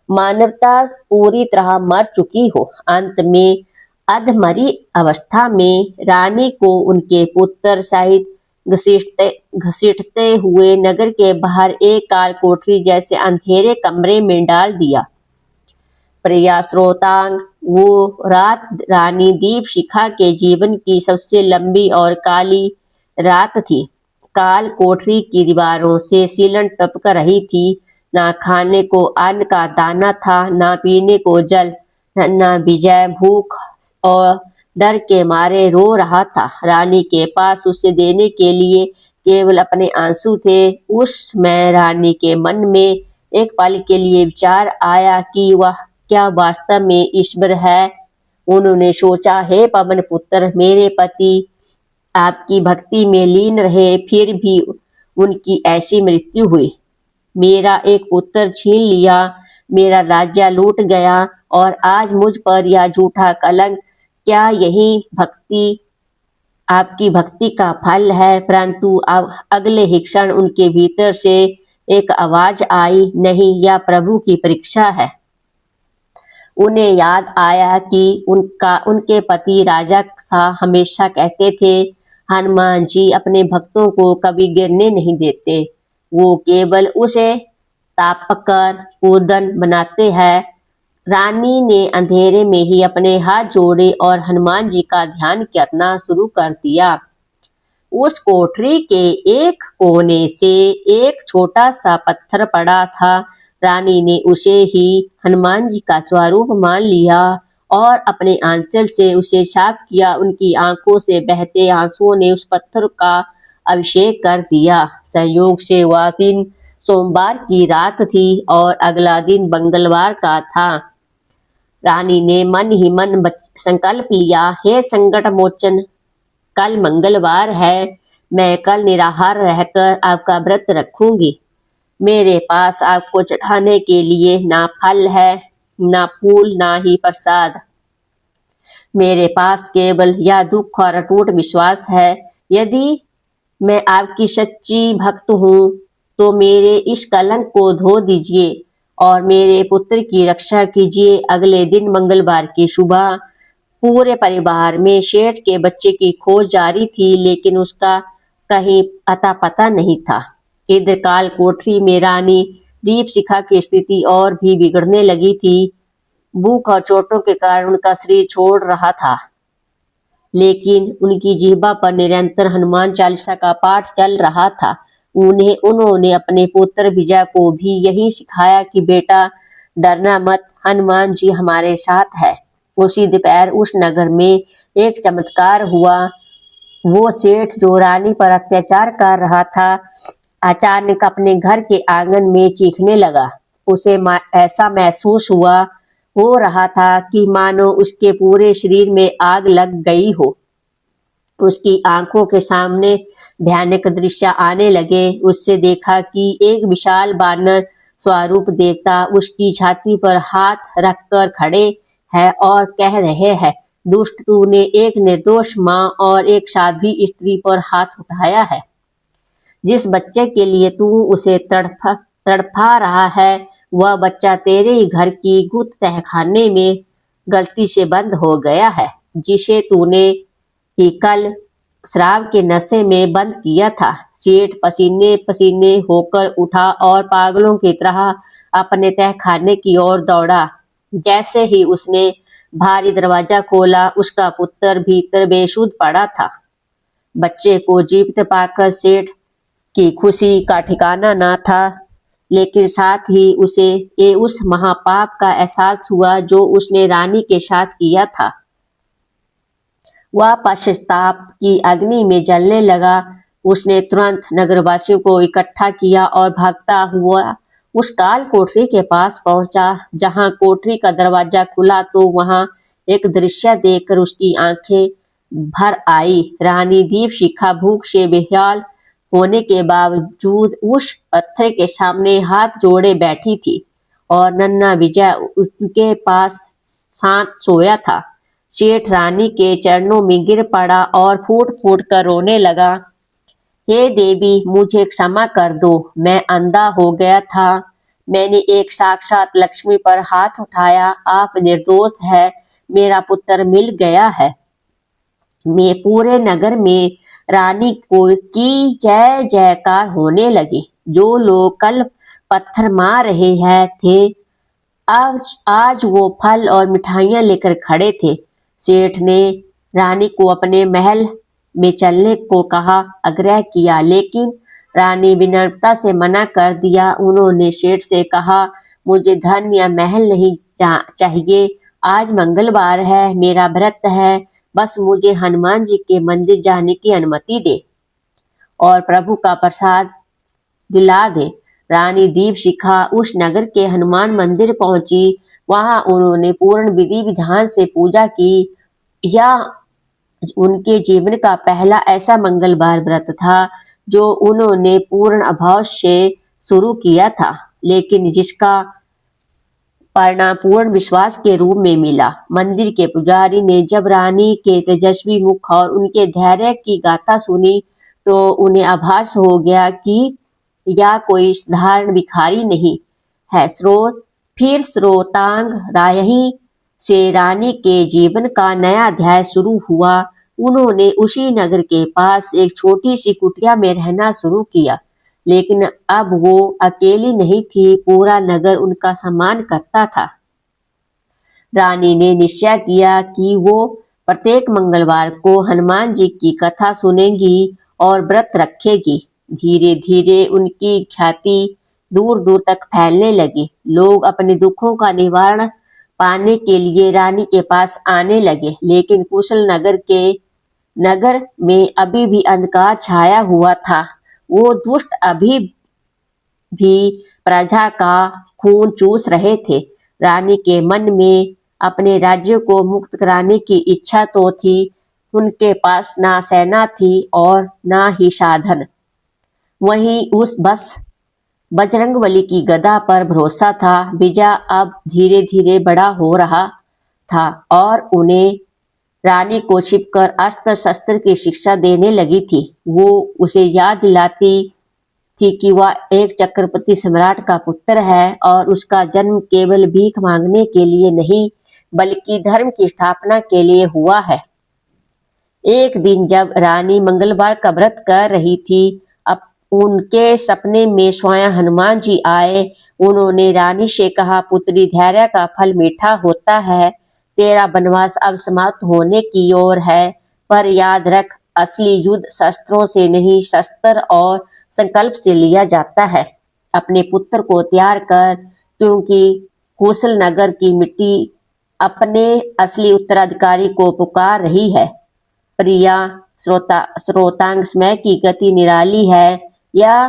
मानवता पूरी तरह मर चुकी हो। अंत में अधमरी अवस्था में रानी को उनके पुत्र सहित घसीटते हुए नगर के बाहर एक काल कोठरी जैसे अंधेरे कमरे में डाल दिया। प्रिय श्रोतांग, वो रात रानी दीपशिखा के जीवन की सबसे लंबी और काली रात थी। काल कोठरी की दीवारों से सीलन टपक रही थी। ना खाने को अन्न का दाना था, ना पीने को जल। ना विजय भूख और डर के मारे रो रहा था। रानी के पास उसे देने के लिए केवल अपने आंसू थे। उस समय रानी के मन में एक पल के लिए विचार आया कि वह क्या वास्तव में ईश्वर है। उन्होंने सोचा, हे पवन पुत्र, मेरे पति आपकी भक्ति में लीन रहे, फिर भी उनकी ऐसी मृत्यु हुई। मेरा एक पुत्र छीन लिया, मेरा राज्य लूट गया और आज मुझ पर यह झूठा कलंक। क्या यही भक्ति आपकी भक्ति का फल है? परंतु अब अगले ही क्षण उनके भीतर से एक आवाज आई, नहीं, यह प्रभु की परीक्षा है। उन्हें याद आया कि उनके पति राजा शाह हमेशा कहते थे, हनुमान जी अपने भक्तों को कभी गिरने नहीं देते, वो केवल उसे तापकर कूदन बनाते हैं। रानी ने अंधेरे में ही अपने हाथ जोड़े और हनुमान जी का ध्यान करना शुरू कर दिया। उस कोठरी के एक कोने से एक छोटा सा पत्थर पड़ा था। रानी ने उसे ही हनुमान जी का स्वरूप मान लिया और अपने आंचल से उसे साफ किया। उनकी आंखों से बहते आंसुओं ने उस पत्थर का अभिषेक कर दिया। संयोग से वह दिन सोमवार की रात थी और अगला दिन मंगलवार का था। रानी ने मन ही मन संकल्प लिया, हे संकट मोचन, कल मंगलवार है, मैं कल निराहार रहकर आपका व्रत रखूंगी। मेरे पास आपको चढ़ाने के लिए ना फल है, ना फूल, ना ही प्रसाद। मेरे पास केवल यह दुख और अटूट विश्वास है। यदि मैं आपकी सच्ची भक्त हूँ तो मेरे इस कलंक को धो दीजिए और मेरे पुत्र की रक्षा कीजिए। अगले दिन मंगलवार की सुबह पूरे परिवार में सेठ के बच्चे की खोज जारी थी, लेकिन उसका कहीं अता पता नहीं था। इधर काल कोठरी में रानी दीपशिखा की स्थिति और भी बिगड़ने लगी थी। भूख और चोटों के कारण उनका शरीर छोड़ रहा था, लेकिन उनकी जिह्वा पर निरंतर हनुमान चालीसा का पाठ चल रहा था। उन्होंने अपने पुत्र विजय को भी यही सिखाया कि बेटा, डरना मत, हनुमान जी हमारे साथ है। उसी दोपहर उस नगर में एक चमत्कार हुआ। वो सेठ जो रानी पर अत्याचार कर रहा था, अचानक अपने घर के आंगन में चीखने लगा। उसे ऐसा महसूस हो रहा था कि मानो उसके पूरे शरीर में आग लग गई हो। उसकी आंखों के सामने भयानक दृश्य आने लगे। उससे देखा कि एक विशाल बानर स्वरूप देवता उसकी छाती पर हाथ रखकर खड़े है और कह रहे हैं, दुष्ट, तूने एक निर्दोष माँ और एक साध्वी स्त्री पर हाथ उठाया है। जिस बच्चे के लिए तू उसे तड़फा रहा है, वह बच्चा तेरे ही घर की गुप्त तहखाने में गलती से बंद हो गया है, जिसे तूने ही कल शराब के नशे में बंद किया था। सेठ पसीने पसीने होकर उठा और पागलों की तरह अपने तहखाने की ओर दौड़ा। जैसे ही उसने भारी दरवाजा खोला, उसका पुत्र भीतर बेसुध पड़ा था। बच्चे को जीवित पाकर सेठ की खुशी का ठिकाना न था, लेकिन साथ ही उसे उस महापाप का एहसास हुआ जो उसने रानी के साथ किया था। वह पश्चाताप की अग्नि में जलने लगा। उसने तुरंत नगरवासियों को इकट्ठा किया और भागता हुआ उस काल कोठरी के पास पहुंचा। जहां कोठरी का दरवाजा खुला तो वहां एक दृश्य देखकर उसकी आंखें भर आई। रानी दीपशिखा भूख से बेहाल होने के बावजूद उस पत्थर के सामने हाथ जोड़े बैठी थी और नन्हा विजय उनके पास शांत सोया था। सेठ रानी के चरणों में गिर पड़ा और फूट फूट कर रोने लगा। हे देवी, मुझे क्षमा कर दो, मैं अंधा हो गया था। मैंने एक साक्षात लक्ष्मी पर हाथ उठाया। आप निर्दोष है, मेरा पुत्र मिल गया है। मैं पूरे नगर में रानी को की जय जयकार होने लगी। जो लोग कल पत्थर मार रहे हैं थे, आज वो फल और मिठाइयां लेकर खड़े थे। सेठ ने रानी को अपने महल में चलने को कहा, आग्रह किया, लेकिन रानी विनम्रता से मना कर दिया। उन्होंने सेठ से कहा, मुझे धन या महल नहीं चाहिए। आज मंगलवार है, मेरा व्रत है, बस मुझे हनुमान जी के मंदिर जाने की अनुमति दे और प्रभु का प्रसाद दिला दे। रानी दीपशिखा उस नगर के हनुमान मंदिर पहुंची। वहां उन्होंने पूर्ण विधि विधान से पूजा की। यह उनके जीवन का पहला ऐसा मंगलवार व्रत था जो उन्होंने पूर्ण अभाव से शुरू किया था, लेकिन जिसका परिणाम पूर्ण विश्वास के रूप में मिला। मंदिर के पुजारी ने जब रानी के तेजस्वी मुख और उनके धैर्य की गाथा सुनी तो उन्हें आभास हो गया कि यह कोई साधारण भिखारी नहीं है। फिर स्रोतांग रायही से रानी के जीवन का नया अध्याय शुरू हुआ। उन्होंने उसी नगर के पास एक छोटी सी कुटिया में रहना शुरू किया, लेकिन अब वो अकेली नहीं थी, पूरा नगर उनका सम्मान करता था। रानी ने निश्चय किया कि वो प्रत्येक मंगलवार को हनुमान जी की कथा सुनेगी और व्रत रखेगी। धीरे धीरे उनकी ख्याति दूर दूर तक फैलने लगी। लोग अपने दुखों का निवारण पाने के लिए रानी के पास आने लगे, लेकिन कुशल नगर में अभी भी अंधकार छाया हुआ था। वो दुष्ट अभी भी प्रजा का खून चूस रहे थे। रानी के मन में अपने राज्य को मुक्त कराने की इच्छा तो थी, उनके पास ना सेना थी और ना ही साधन। वहीं उस बस बजरंगबली की गदा पर भरोसा था। विजय अब धीरे धीरे बड़ा हो रहा था और उन्हें रानी को छिपकर अस्त्र शस्त्र की शिक्षा देने लगी थी। वो उसे याद दिलाती थी कि वह एक चक्रवर्ती सम्राट का पुत्र है और उसका जन्म केवल भीख मांगने के लिए नहीं, बल्कि धर्म की स्थापना के लिए हुआ है। एक दिन जब रानी मंगलवार का व्रत कर रही थी, अब उनके सपने में स्वयं हनुमान जी आए। उन्होंने रानी से कहा, पुत्री, धैर्य का फल मीठा होता है। तेरा वनवास अब समाप्त होने की ओर है, पर याद रख, असली युद्ध शस्त्रों से नहीं, शस्त्र और संकल्प से लिया जाता है। अपने पुत्र को तैयार कर, क्योंकि कौशल नगर की मिट्टी अपने असली उत्तराधिकारी को पुकार रही है। प्रिया श्रोतांग, समय की गति निराली है, यह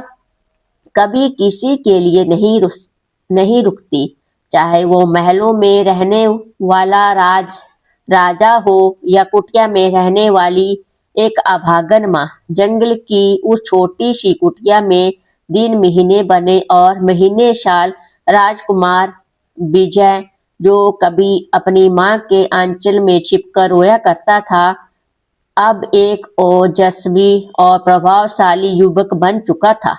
कभी किसी के लिए नहीं रुकती, चाहे वो महलों में रहने वाला राजा हो या कुटिया में रहने वाली एक अभागन माँ। जंगल की उस छोटी सी कुटिया में दिन महीने बने और महीने साल। राजकुमार विजय, जो कभी अपनी माँ के आंचल में छिपकर रोया करता था, अब एक ओजस्वी और प्रभावशाली युवक बन चुका था।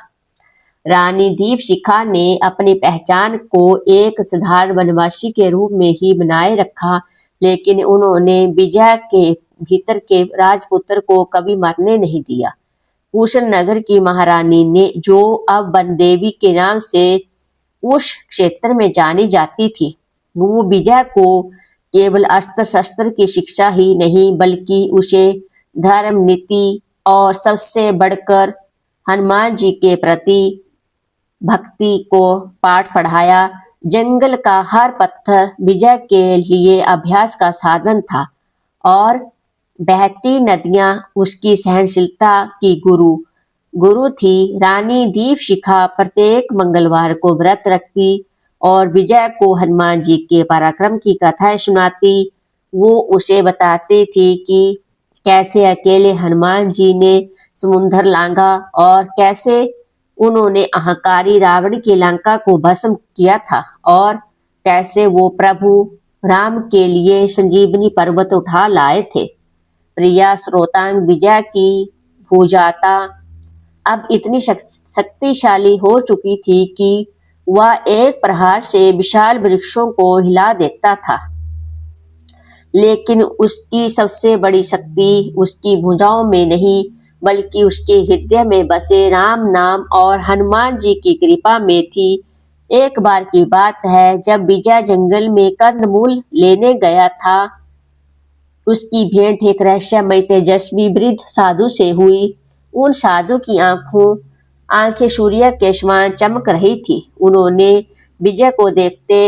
रानी दीपशिखा ने अपनी पहचान को एक साधारण वनवासी के रूप में ही बनाए रखा, लेकिन उन्होंने विजय के भीतर के राजपुत्र को कभी मरने नहीं दिया। कुशल नगर की महारानी ने, जो अब बनदेवी के नाम से उस क्षेत्र में जानी जाती थी, वो विजय को केवल अस्त्र शस्त्र की शिक्षा ही नहीं, बल्कि उसे धर्म, नीति और सबसे बढ़कर हनुमान जी के प्रति भक्ति को पाठ पढ़ाया। जंगल का हर पत्थर विजय के लिए अभ्यास का साधन था और बहती नदियां उसकी सहनशीलता की गुरु थी। रानी दीपशिखा प्रत्येक मंगलवार को व्रत रखती और विजय को हनुमान जी के पराक्रम की कथाएं सुनाती। वो उसे बताती थी कि कैसे अकेले हनुमान जी ने समुद्र लांघा और कैसे उन्होंने अहंकारी रावण की लंका को भस्म किया था और कैसे वो प्रभु राम के लिए संजीवनी पर्वत उठा लाए थे। प्रिया श्रोतांग, विजय की भुजाता अब इतनी शक्तिशाली हो चुकी थी कि वह एक प्रहार से विशाल वृक्षों को हिला देता था, लेकिन उसकी सबसे बड़ी शक्ति उसकी भुजाओं में नहीं, बल्कि उसके हृदय में बसे राम नाम और हनुमान जी की कृपा में थी। एक बार की बात है, जब विजय जंगल में कंदमूल लेने गया था, उसकी भेंट एक रहस्यमय तेजस्वी वृद्ध साधु से हुई। उन साधु की आंखें सूर्य के समान चमक रही थी। उन्होंने विजय को देखते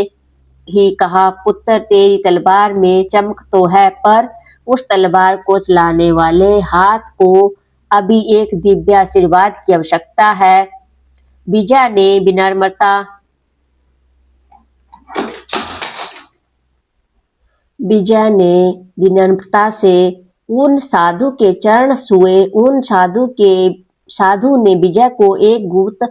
ही कहा, पुत्र तेरी तलवार में चमक तो है, पर उस तलवार को चलाने वाले हाथ को अभी एक दिव्य आशीर्वाद की आवश्यकता है। विजय ने विनम्रता से उन साधु के चरण छुए। साधु ने विजय को एक गुप्त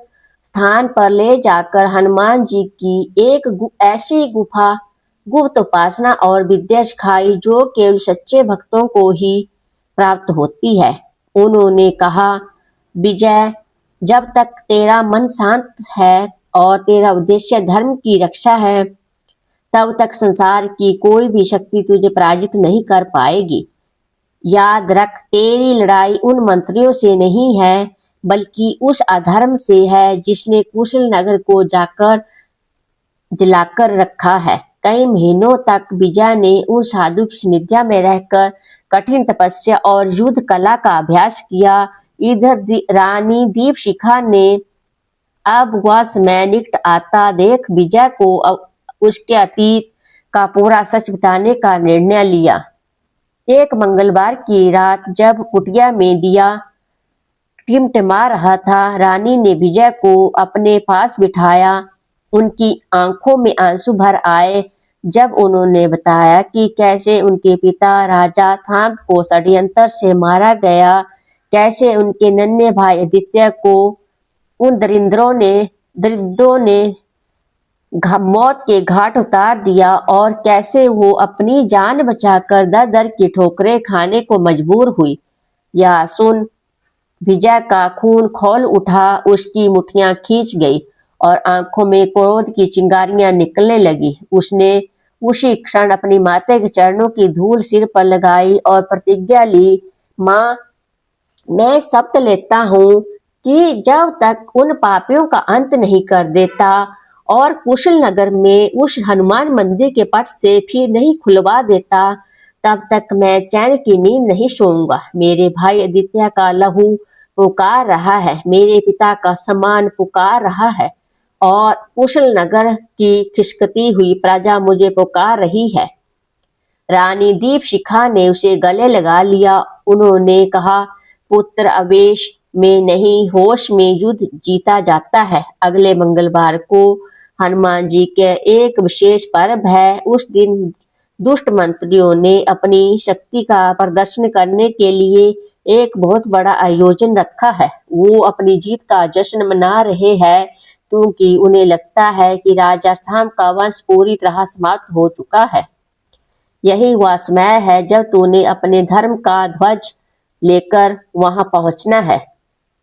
स्थान पर ले जाकर हनुमान जी की एक ऐसी गुप्त उपासना और विद्या सिखाई जो केवल सच्चे भक्तों को ही प्राप्त होती है। उन्होंने कहा, विजय, जब तक तेरा मन शांत है और तेरा उद्देश्य धर्म की रक्षा है, तब तक संसार की कोई भी शक्ति तुझे पराजित नहीं कर पाएगी। याद रख, तेरी लड़ाई उन मंत्रियों से नहीं है, बल्कि उस अधर्म से है जिसने कुशल नगर को जलाकर रखा है। कई महीनों तक विजय ने उन साधु की सानिध्य में रहकर कठिन तपस्या और युद्ध कला का अभ्यास किया। इधर रानी दीपशिखा ने अब वह समय निकट आता देख विजय को उसके अतीत का पूरा सच बताने का निर्णय लिया। एक मंगलवार की रात जब कुटिया में दिया टिमटिमा रहा था, रानी ने विजय को अपने पास बिठाया। उनकी आंखों में आंसू भर आए जब उन्होंने बताया कि कैसे उनके पिता राजा सांब को षड्यंत्र से मारा गया, कैसे उनके नन्हे भाई आदित्य को उन दरिंदों ने मौत के घाट उतार दिया और कैसे वो अपनी जान बचाकर दर दर की ठोकरें खाने को मजबूर हुई। यह सुन विजय का खून खौल उठा, उसकी मुट्ठियां खींच गई और आंखों में क्रोध की चिंगारियां निकलने लगी। उसने उसी क्षण अपनी माता के चरणों की धूल सिर पर लगाई और प्रतिज्ञा ली, माँ, मैं शपथ लेता हूँ कि जब तक उन पापियों का अंत नहीं कर देता और कुशल नगर में उस हनुमान मंदिर के पट से फिर नहीं खुलवा देता, तब तक मैं चैन की नींद नहीं सोऊंगा। मेरे भाई आदित्य का लहू पुकार रहा है, मेरे पिता का सम्मान पुकार रहा है और कुशल नगर की खिसकती हुई प्रजा मुझे पुकार रही है। रानी दीपशिखा ने उसे गले लगा लिया। उन्होंने कहा, पुत्र, आवेश में नहीं, होश में युद्ध जीता जाता है। अगले मंगलवार को हनुमान जी के एक विशेष पर्व है। उस दिन दुष्ट मंत्रियों ने अपनी शक्ति का प्रदर्शन करने के लिए एक बहुत बड़ा आयोजन रखा है। वो अपनी जीत का जश्न मना रहे हैं क्योंकि उन्हें लगता है कि राजा सांब का वंश पूरी तरह समाप्त हो चुका है। यही वह समय है जब तूने अपने धर्म का ध्वज लेकर वहां पहुंचना है।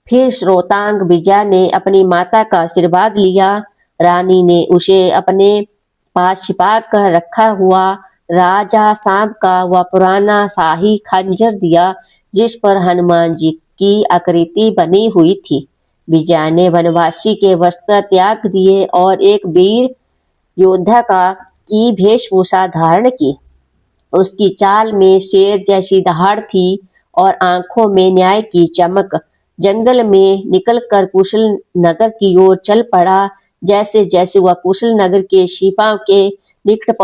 फिर श्रोतांग विजय ने अपनी माता का आशीर्वाद लिया। रानी ने उसे अपने पास छिपा कर रखा हुआ राजा सांब का वह पुराना शाही खंजर दिया जिस पर हनुमान जी की आकृति बनी हुई थी। विजय ने वनवासी के वस्त्र त्याग दिए और एक वीर योद्धा की वेशभूषा धारण की। उसकी चाल में शेर जैसी दहाड़ थी और आंखों में न्याय की चमक। जंगल में निकलकर कुशल नगर की ओर चल पड़ा। जैसे जैसे वह कुशल नगर के सिपाहियों के निकट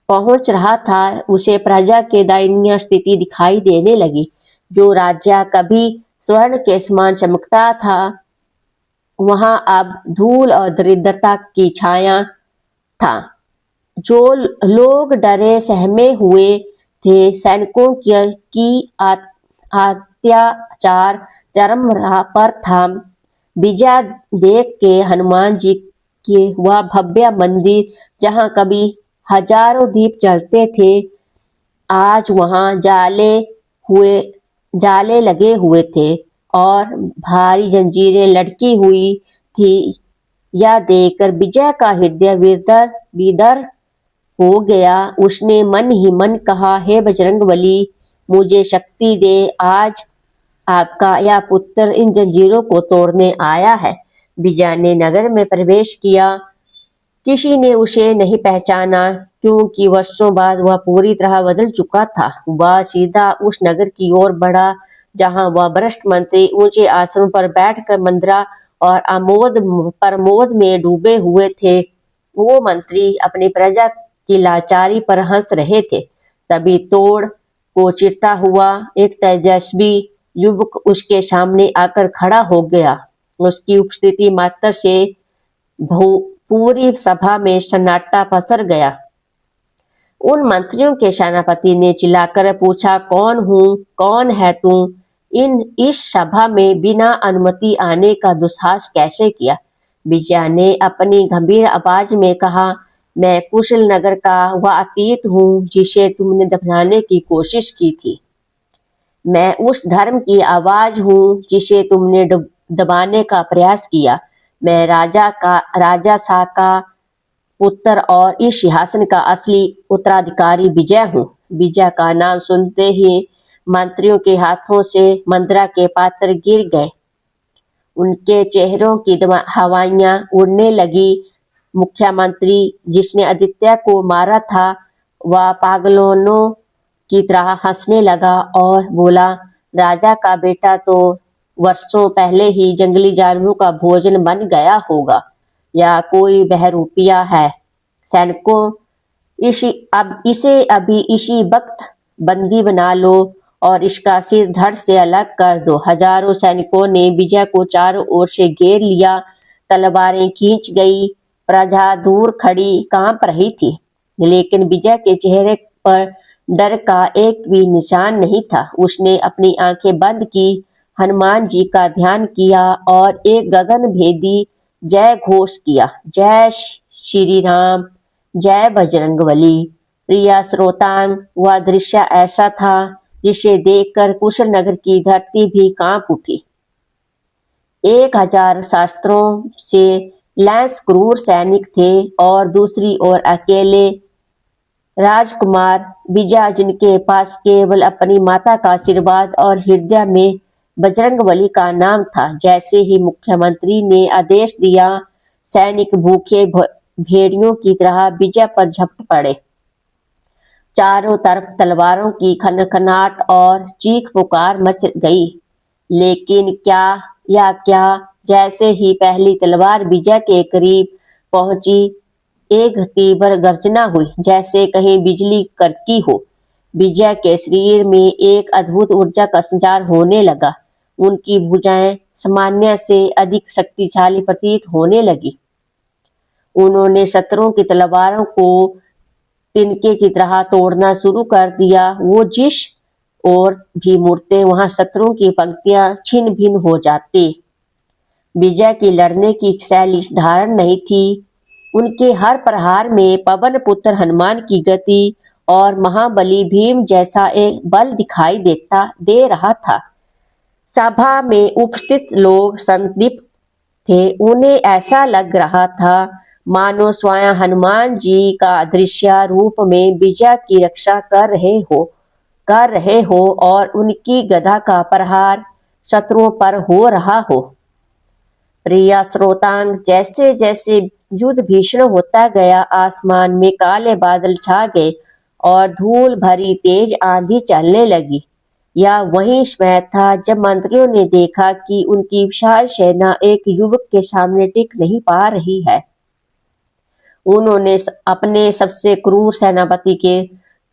पहुंच रहा था, उसे प्रजा के दयनीय स्थिति दिखाई देने लगी। जो राज्य कभी स्वर्ण के समान चमकता था, वहां अब धूल और दरिद्रता की छाया था। जो लोग डरे सहमे हुए थे, सैनिकों की अत्याचार चरम पर था। विजय देख के हनुमान जी के वह भव्य मंदिर जहां कभी हजारों दीप जलते थे, आज वहां जाले लगे हुए थे और भारी जंजीरें लटकी हुई थी। यह देखकर विजय का हृदय विदर हो गया। उसने मन ही मन कहा, हे बजरंगबली, मुझे शक्ति दे। आज आपका यह पुत्र इन जंजीरों को तोड़ने आया है। विजय ने नगर में प्रवेश किया। किसी ने उसे नहीं पहचाना क्योंकि वर्षों बाद वह पूरी तरह बदल चुका था। वह सीधा उस नगर की ओर बढ़ा जहां वह भ्रष्ट मंत्री ऊंचे आसन पर बैठकर मंद्रा और आमोद प्रमोद में डूबे हुए थे। वो मंत्री अपनी प्रजा की लाचारी पर हंस रहे थे। तभी तोड़ को चिरता हुआ एक तेजस्वी युवक उसके सामने आकर खड़ा हो गया। उसकी उपस्थिति मात्र से पूरी सभा में सन्नाटा पसर गया। उन मंत्रियों के सेनापति ने चिल्लाकर पूछा, कौन है तू? इस सभा में बिना अनुमति आने का दुस्साहस कैसे किया? विजया ने अपनी गंभीर आवाज में कहा, मैं कुशल नगर का वह अतीत हूँ जिसे तुमने दफनाने की कोशिश की थी। मैं उस धर्म की आवाज हूँ जिसे तुमने दबाने का प्रयास किया। मैं राजा सा का पुत्र और इस सिंहासन का असली उत्तराधिकारी विजय हूँ। विजय का नाम सुनते ही मंत्रियों के हाथों से मंद्रा के पात्र गिर गए। उनके चेहरों की हवाइयां उड़ने लगी। मुख्यमंत्री जिसने आदित्य को मारा था वह पागलों की तरह हंसने लगा और बोला, राजा का बेटा तो वर्षों पहले ही जंगली जानवरों का भोजन बन गया होगा या कोई बहरूपिया है। सैनिकों, इसे अभी इसी वक्त बंदी बना लो और इसका सिर धड़ से अलग कर दो। हजारों सैनिकों ने विजय को चारों ओर से घेर लिया। तलवारें खींच गई। प्रजा दूर खड़ी कांप रही थी, लेकिन विजय के चेहरे पर डर का एक भी निशान नहीं था। उसने अपनी आंखें बंद की, हनुमान जी का ध्यान किया और एक गगन भेदी जय घोष किया, जय श्री राम, जय बजरंगबली। प्रिय श्रोतांग, वह दृश्य ऐसा था जिसे देखकर कुशल नगर की धरती भी कांप उठी। 1000 शस्त्रों से लैस क्रूर सैनिक थे और दूसरी ओर अकेले राजकुमार विजय, जिनके पास केवल अपनी माता का आशीर्वाद और हृदय में बजरंगबली का नाम था। जैसे ही मुख्यमंत्री ने आदेश दिया, सैनिक भूखे भेड़ियों की तरह विजय पर झपट पड़े। चारों तरफ तलवारों की खनखनाहट और चीख पुकार मच गई। लेकिन क्या जैसे ही पहली तलवार विजय के करीब पहुंची, एक तीव्र गर्जना हुई, जैसे कहीं बिजली कड़की हो। विजय के शरीर में एक अद्भुत ऊर्जा का संचार होने लगा। उनकी भुजाएं सामान्य से अधिक शक्तिशाली प्रतीत होने लगी। उन्होंने शत्रुओं की तलवारों को तिनके की तरह तोड़ना शुरू कर दिया। वो जिस ओर भी मुड़ते वहां शत्रुओं की पंक्तियां छिन्न भिन्न हो जाती। विजय की लड़ने की शैली साधारण नहीं थी। उनके हर प्रहार में पवन पुत्र हनुमान की गति और महाबली भीम जैसा एक बल दिखाई दे रहा था। सभा में उपस्थित लोग संदिग्ध थे। उन्हें ऐसा लग रहा था मानो स्वयं हनुमान जी का दृश्य रूप में विजय की रक्षा कर रहे हो और उनकी गदा का प्रहार शत्रुओं पर हो रहा हो। प्रिय श्रोतांग, जैसे जैसे युद्ध भीषण होता गया, आसमान में काले बादल छा गए और धूल भरी तेज आंधी चलने लगी। यह वही समय था जब मंत्रियों ने देखा कि उनकी विशाल सेना एक युवक के सामने टिक नहीं पा रही है। उन्होंने अपने सबसे क्रूर सेनापति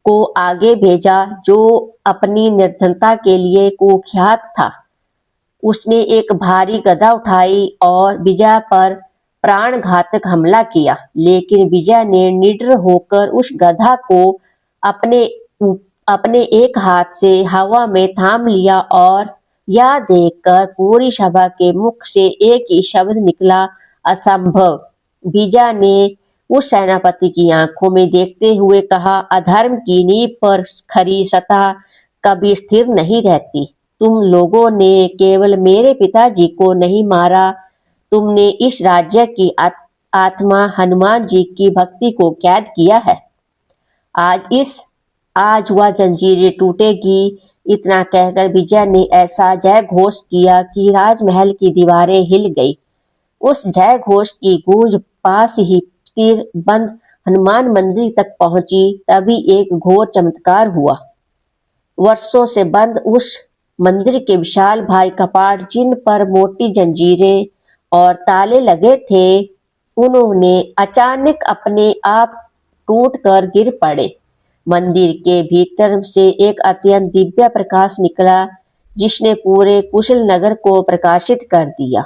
को आगे भेजा, जो अपनी निर्धनता के लिए कुख्यात था। उसने एक भारी गदा उठाई और विजय पर प्राणघातक हमला किया, लेकिन विजय ने निडर होकर उस गधा को अपने एक हाथ से हवा में थाम लिया और यह देखकर पूरी सभा के मुख से एक ही शब्द निकला, असंभव। विजय ने उस सेनापति की आंखों में देखते हुए कहा, अधर्म की नींव पर खरी सत्ता कभी स्थिर नहीं रहती। तुम लोगों ने केवल मेरे पिताजी को नहीं मारा, तुमने इस राज्य की आत्मा हनुमान जी की भक्ति को कैद किया है। आज वह जंजीरें टूटेगी। इतना कहकर विजय ने ऐसा जय घोष किया कि राजमहल की दीवारें हिल गई। उस जय घोष की गूंज पास ही तीर बंद हनुमान मंदिर तक पहुंची तभी एक घोर चमत्कार हुआ। वर्षों से बंद उस मंदिर के विशाल भारी कपाट, जिन पर मोटी जंजीरें और ताले लगे थे, उन्होंने अचानक अपने आप टूटकर गिर पड़े। मंदिर के भीतर से एक अत्यंत दिव्य प्रकाश निकला, जिसने पूरे कुशल नगर को प्रकाशित कर दिया।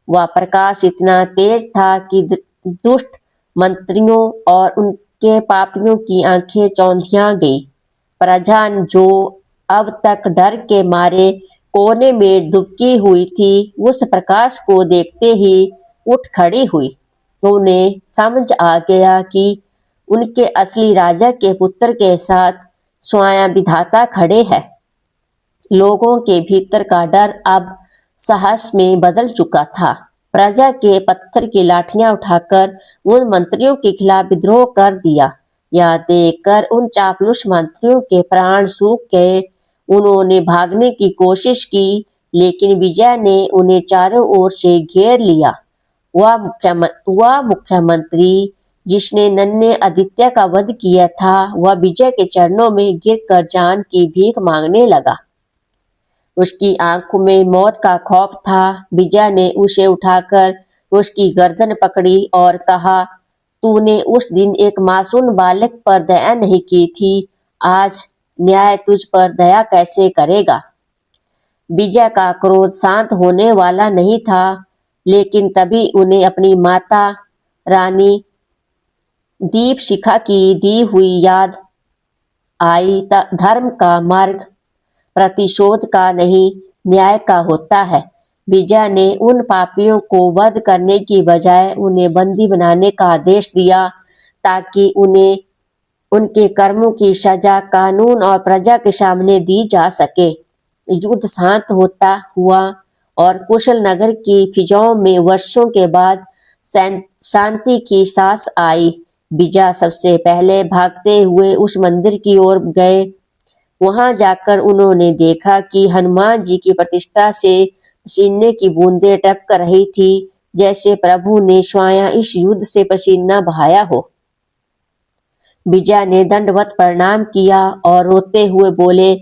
वह प्रकाश इतना तेज था कि दुष्ट मंत्रियों और उनके पापियों की आंखें चौंधिया गई। प्रजा, जो अब तक डर के मारे कोने में दुबकी हुई थी, उस प्रकाश को देखते ही उठ खड़ी हुई। उन्हें समझ आ गया कि उनके असली राजा के पुत्र के साथ स्वयं विधाता खड़े हैं। लोगों के भीतर का डर अब साहस में बदल चुका था। प्रजा के पत्थर की लाठियां उठाकर उन मंत्रियों के खिलाफ विद्रोह कर दिया। यह देखकर उन चापलूस मंत्रियों के प्राण सूख गए। उन्होंने भागने की कोशिश की, लेकिन विजय ने उन्हें चारों ओर से घेर लिया। वह मुख्यमंत्री जिसने नन्हे आदित्य का वध किया था, वह विजय के चरणों में गिरकर जान की भीख मांगने लगा। उसकी आंखों में मौत का खौफ था। विजय ने उसे उठाकर उसकी गर्दन पकड़ी और कहा, तूने उस दिन एक मासूम बालक पर दया नहीं की थी, आज न्याय तुझ पर दया कैसे करेगा। विजय का क्रोध शांत होने वाला नहीं था, लेकिन तभी उन्हें अपनी माता रानी दीपशिखा की दी हुई याद आई। धर्म का मार्ग प्रतिशोध का नहीं, न्याय का होता है। विजय ने उन पापियों को वध करने की बजाय उन्हें बंदी बनाने का आदेश दिया, ताकि उन्हें उनके कर्मों की सजा कानून और प्रजा के सामने दी जा सके। युद्ध शांत होता हुआ और कुशल नगर की फिजाओं में वर्षों के बाद शांति की सांस आई। विजय सबसे पहले भागते हुए उस मंदिर की ओर गए। वहां जाकर उन्होंने देखा कि हनुमान जी की प्रतिष्ठा से पसीने की बूंदें टपक रही थी, जैसे प्रभु ने स्वयं इस युद्ध से पसीना बहाया हो। विजय ने दंडवत प्रणाम किया और रोते हुए बोले,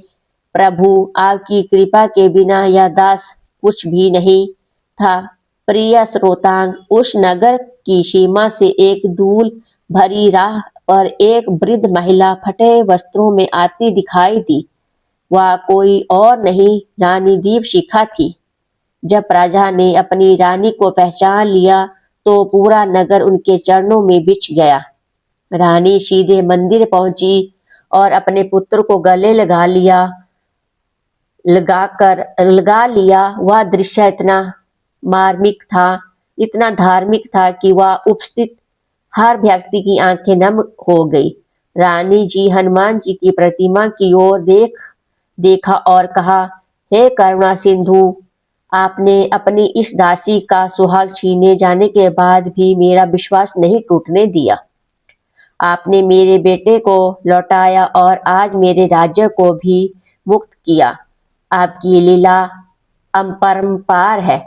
प्रभु, आपकी कृपा के बिना यह दास कुछ भी नहीं था। प्रिय श्रोतांग, उस नगर की सीमा से एक धूल भरी राह पर एक वृद्ध महिला फटे वस्त्रों में आती दिखाई दी। वह कोई और नहीं, रानी दीपशिखा थी। जब प्रजा ने अपनी रानी को पहचान लिया तो पूरा नगर उनके चरणों में बिछ गया। रानी सीधे मंदिर पहुंची और अपने पुत्र को गले लगा लिया। वह दृश्य इतना मार्मिक था, इतना धार्मिक था कि वह उपस्थित हर व्यक्ति की आंखें नम हो गई। रानी जी हनुमान जी की प्रतिमा की ओर देखा और कहा, हे करुणा सिंधु, आपने अपनी इस दासी का सुहाग छीने जाने के बाद भी मेरा विश्वास नहीं टूटने दिया। आपने मेरे बेटे को लौटाया और आज मेरे राज्य को भी मुक्त किया। आपकी लीला अपरंपार है।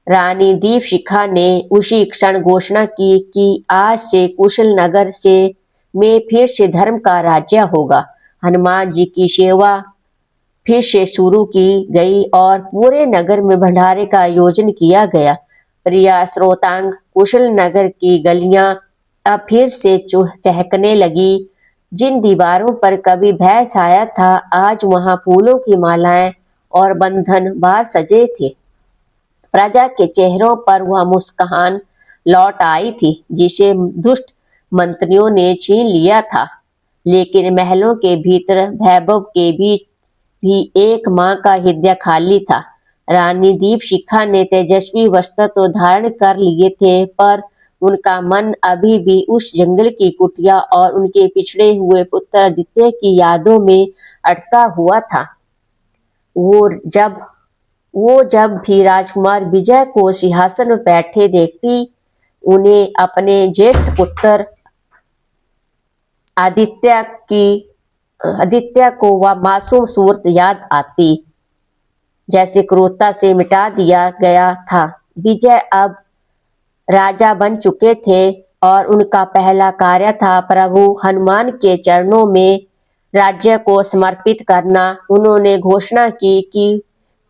रानी दीपशिखा ने उसी क्षण घोषणा की कि आज से कुशल नगर में फिर से धर्म का राज्य होगा। हनुमान जी की सेवा फिर से शुरू की गई और पूरे नगर में भंडारे का आयोजन किया गया। प्रिय श्रोतांग, कुशल नगर की गलियां अब फिर से चहकने लगी। जिन दीवारों पर कभी भय छाया था, आज वहां फूलों की मालाएं और बंधन बार सजे थे। प्रजा के चेहरों पर वह मुस्कान लौट आई थी, जिसे दुष्ट मंत्रियों ने छीन लिया था। लेकिन महलों के भीतर वैभव के बीच भी एक मां का हृदय खाली था। रानी दीपशिखा ने तेजस्वी वस्त्र तो धारण कर लिए थे, पर उनका मन अभी भी उस जंगल की कुटिया और उनके पिछड़े हुए पुत्र आदित्य की यादों में अटका हुआ था। वो जब भी राजकुमार विजय को सिंहासन में बैठे देखती, उन्हें अपने ज्येष्ठ पुत्र आदित्य को वह मासूम सूरत याद आती, जैसे क्रूरता से मिटा दिया गया था। विजय अब राजा बन चुके थे, और उनका पहला कार्य था प्रभु हनुमान के चरणों में राज्य को समर्पित करना। उन्होंने घोषणा की कि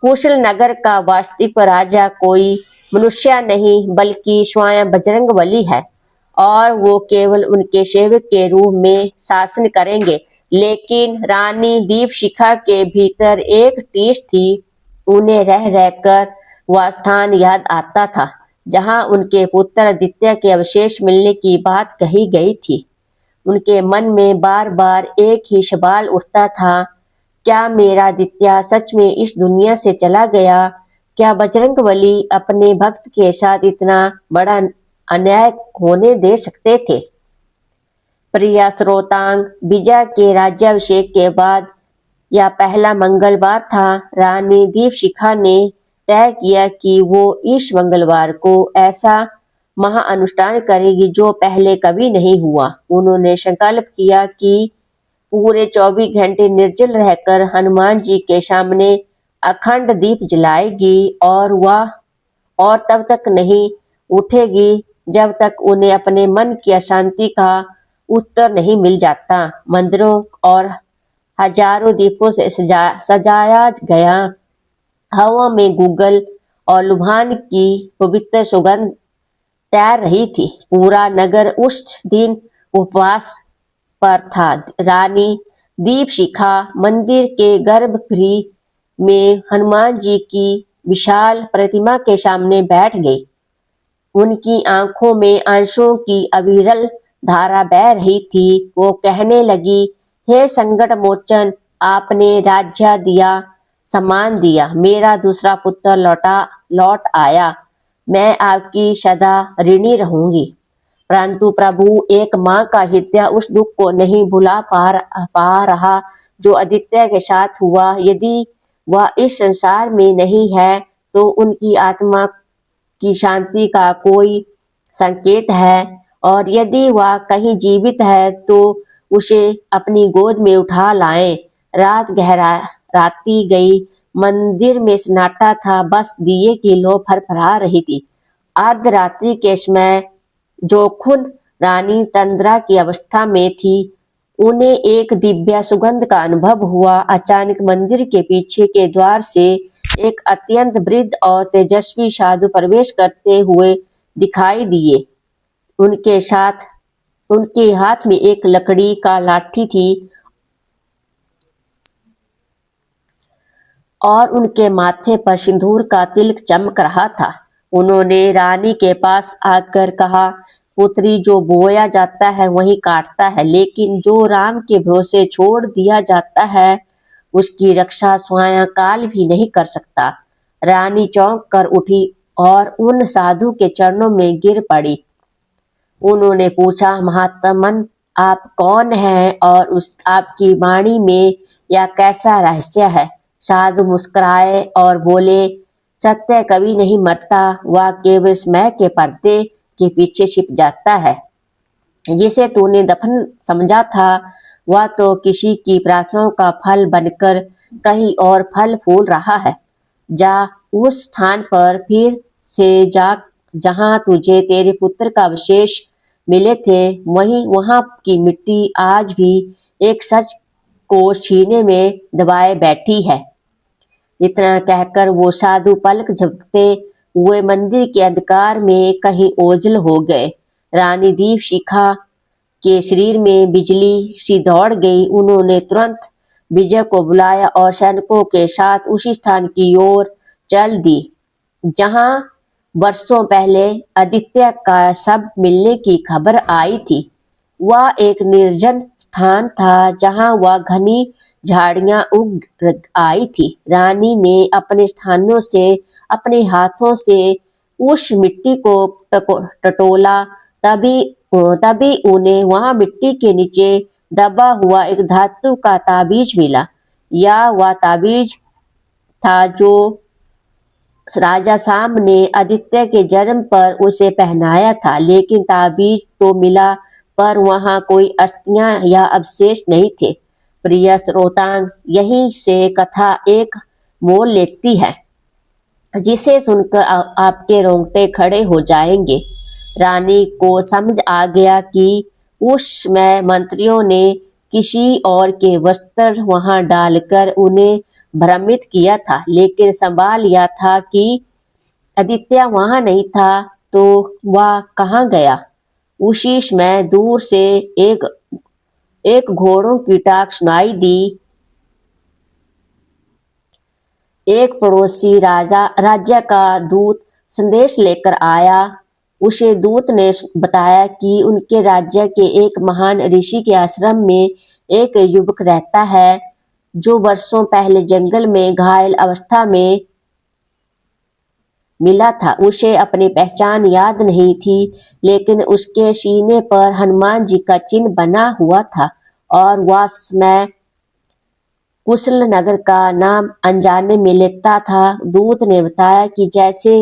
कुशल नगर का वास्तविक राजा कोई मनुष्य नहीं बल्कि स्वयं बजरंगबली है और वो केवल उनके सेवक के रूप में शासन करेंगे। लेकिन रानी दीपशिखा के भीतर एक टीस थी। उन्हें रह रहकर वह स्थान याद आता था जहां उनके पुत्र आदित्य के अवशेष मिलने की बात कही गई थी। उनके मन में बार बार एक ही सवाल उठता था, क्या मेरा आदित्य सच में इस दुनिया से चला गया? क्या बजरंगबली अपने भक्त के साथ इतना बड़ा अन्याय होने दे सकते थे? प्रिय श्रोतांग, विजय के राज्याभिषेक के बाद यह पहला मंगलवार था। रानी दीपशिखा ने तय किया कि वो इस मंगलवार को ऐसा महाअनुष्ठान करेगी जो पहले कभी नहीं हुआ। उन्होंने संकल्प किया कि पूरे 24 घंटे निर्जल रहकर हनुमान जी के सामने अखंड दीप जलाएगी और तब तक नहीं उठेगी जब तक उन्हें अपने मन की अशांति का उत्तर नहीं मिल जाता। मंदिरों और हजारों दीपों से सजाया गया। हवा में गुग्गल और लुभान की पवित्र सुगंध तैर रही थी। पूरा नगर उस दिन उपवास पर था। रानी दीपशिखा मंदिर के गर्भगृह में हनुमान जी की विशाल प्रतिमा के सामने बैठ गई। उनकी आंखों में आंसुओं की अविरल धारा बह रही थी। वो कहने लगी, हे संकट मोचन, आपने राज्य दिया, सम्मान दिया, मेरा दूसरा पुत्र लौट आया। मैं आपकी सदा ऋणी रहूंगी। परंतु प्रभु, एक माँ का हृदय उस दुख को नहीं भुला पा रहा जो आदित्य के साथ हुआ। यदि वह इस संसार में नहीं है तो उनकी आत्मा की शांति का कोई संकेत है, और यदि वह कहीं जीवित है तो उसे अपनी गोद में उठा लाएं। रात गहराती गई। मंदिर में सन्नाटा था। बस दिए की लौ फरफरा रही थी। अर्धरात्रि के समय जो खुद रानी तंद्रा की अवस्था में थी, उन्हें एक दिव्य सुगंध का अनुभव हुआ। अचानक मंदिर के पीछे के द्वार से एक अत्यंत वृद्ध और तेजस्वी साधु प्रवेश करते हुए दिखाई दिए। उनके हाथ में एक लकड़ी का लाठी थी और उनके माथे पर सिंदूर का तिलक चमक रहा था। उन्होंने रानी के पास आकर कहा, पुत्री, जो बोया जाता है वही काटता है, लेकिन जो राम के भरोसे छोड़ दिया जाता है उसकी रक्षा स्वयं काल भी नहीं कर सकता। रानी चौंक कर उठी और उन साधु के चरणों में गिर पड़ी। उन्होंने पूछा, महात्मन, आप कौन हैं और आपकी वाणी में यह कैसा रहस्य है? साधु मुस्कुराए और बोले, सत्य कभी नहीं मरता, वह केवल समय के पर्दे के पीछे छिप जाता है। जिसे तूने दफन समझा था वह तो किसी की प्रार्थनाओं का फल बनकर कहीं और फल फूल रहा है। जा उस स्थान पर फिर से जा जहां तुझे तेरे पुत्र का अवशेष मिले थे। वहां की मिट्टी आज भी एक सच को सीने में दबाए बैठी है। इतना कहकर वो साधु पलक झपकते हुए मंदिर के अंधकार में कहीं ओझल हो गए। रानी दीपशिखा के शरीर में बिजली सी दौड़ गई। उन्होंने तुरंत विजय को बुलाया और सैनिकों के साथ उसी स्थान की ओर चल दी जहां वर्षों पहले आदित्य का शव मिलने की खबर आई थी। वह एक निर्जन स्थान था जहां वह घनी झाड़ियां उग आई थी। रानी ने अपने हाथों से उस मिट्टी को टटोला। तभी उन्हें वहां मिट्टी के नीचे दबा हुआ एक धातु का ताबीज मिला। यह वह ताबीज था जो राजा साम ने आदित्य के जन्म पर उसे पहनाया था, लेकिन ताबीज तो मिला पर वहां कोई अस्थियां या अवशेष नहीं थे। प्रिय श्रोतांग, यहीं से कथा एक मोड़ लेती है जिसे सुनकर आपके रोंगटे खड़े हो जाएंगे। रानी को समझ आ गया कि उस समय मंत्रियों ने किसी और के वस्त्र वहां डालकर उन्हें भ्रमित किया था, लेकिन संभाल लिया था कि आदित्य वहां नहीं था। तो वह कहाँ गया? उसी समय दूर से एक एक घोड़ों की टाक सुनाई दी। एक पड़ोसी राज्य का दूत संदेश लेकर आया। उसे दूत ने बताया कि उनके राज्य के एक महान ऋषि के आश्रम में एक युवक रहता है जो वर्षों पहले जंगल में घायल अवस्था में मिला था। उसे अपनी पहचान याद नहीं थी, लेकिन उसके सीने पर हनुमान जी का चिन्ह बना हुआ था और वह समय कुशल नगर का नाम अनजाने में लेता था। दूत ने बताया कि जैसे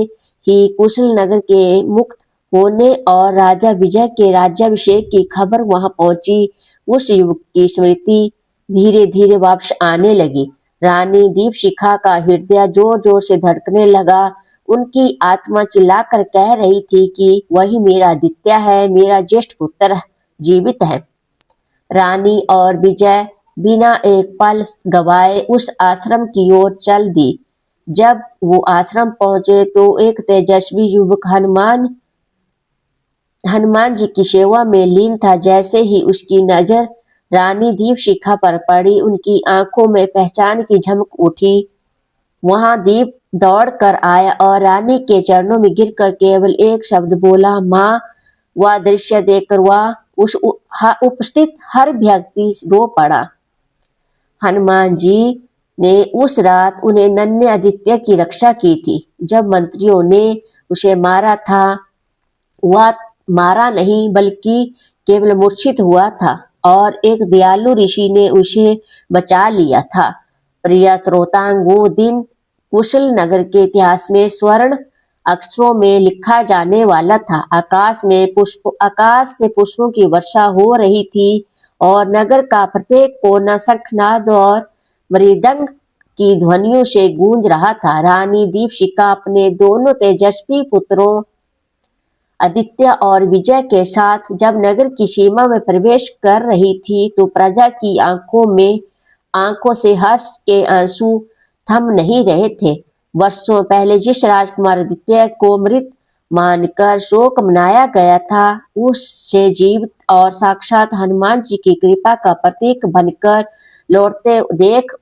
ही कुशल नगर के मुक्त होने और राजा विजय के राज्याभिषेक की खबर वहां पहुंची, उस युवक की स्मृति धीरे धीरे वापस आने लगी। रानी दीपशिखा का हृदय जोर जोर से धड़कने लगा। उनकी आत्मा चिल्लाकर कह रही थी कि वही मेरा आदित्य है, मेरा ज्येष्ठ पुत्र जीवित है। रानी और विजय बिना एक पल गवाए उस आश्रम की ओर चल दी। जब वो आश्रम पहुंचे तो एक तेजस्वी युवक हनुमान जी की सेवा में लीन था। जैसे ही उसकी नजर रानी दीपशिखा पर पड़ी, उनकी आंखों में पहचान की झमक उठी। वहां दीप दौड़ कर आया और रानी के चरणों में गिरकर केवल एक शब्द बोला, माँ। वह दृश्य देखकर वह उस उपस्थित हर व्यक्ति रो पड़ा। हनुमान जी ने उस रात उन्हें नन्हे आदित्य की रक्षा की थी। जब मंत्रियों ने उसे मारा था, वह मारा नहीं बल्कि केवल मूर्छित हुआ था और एक दयालु ऋषि ने उसे बचा लिया था। प्रिय श्रोतांग, वो दिन कुशल नगर के इतिहास में स्वर्ण अक्षरों में लिखा जाने वाला था। आकाश से पुष्पों की वर्षा हो रही थी और नगर का प्रत्येक कोना शंखनाद और मृदंग की ध्वनियों से गूंज रहा था। रानी दीपशिखा अपने दोनों तेजस्वी पुत्रों आदित्य और विजय के साथ जब नगर की सीमा में प्रवेश कर रही थी तो प्रजा की आंखों से हर्ष के आंसू थम नहीं रहे थे। वर्षों पहले जिस राजकुमार आदित्य को मृत मानकर शोक मनाया गया था, उससे जीवित और साक्षात हनुमान जी की कृपा का प्रतीक बनकर लौटते देख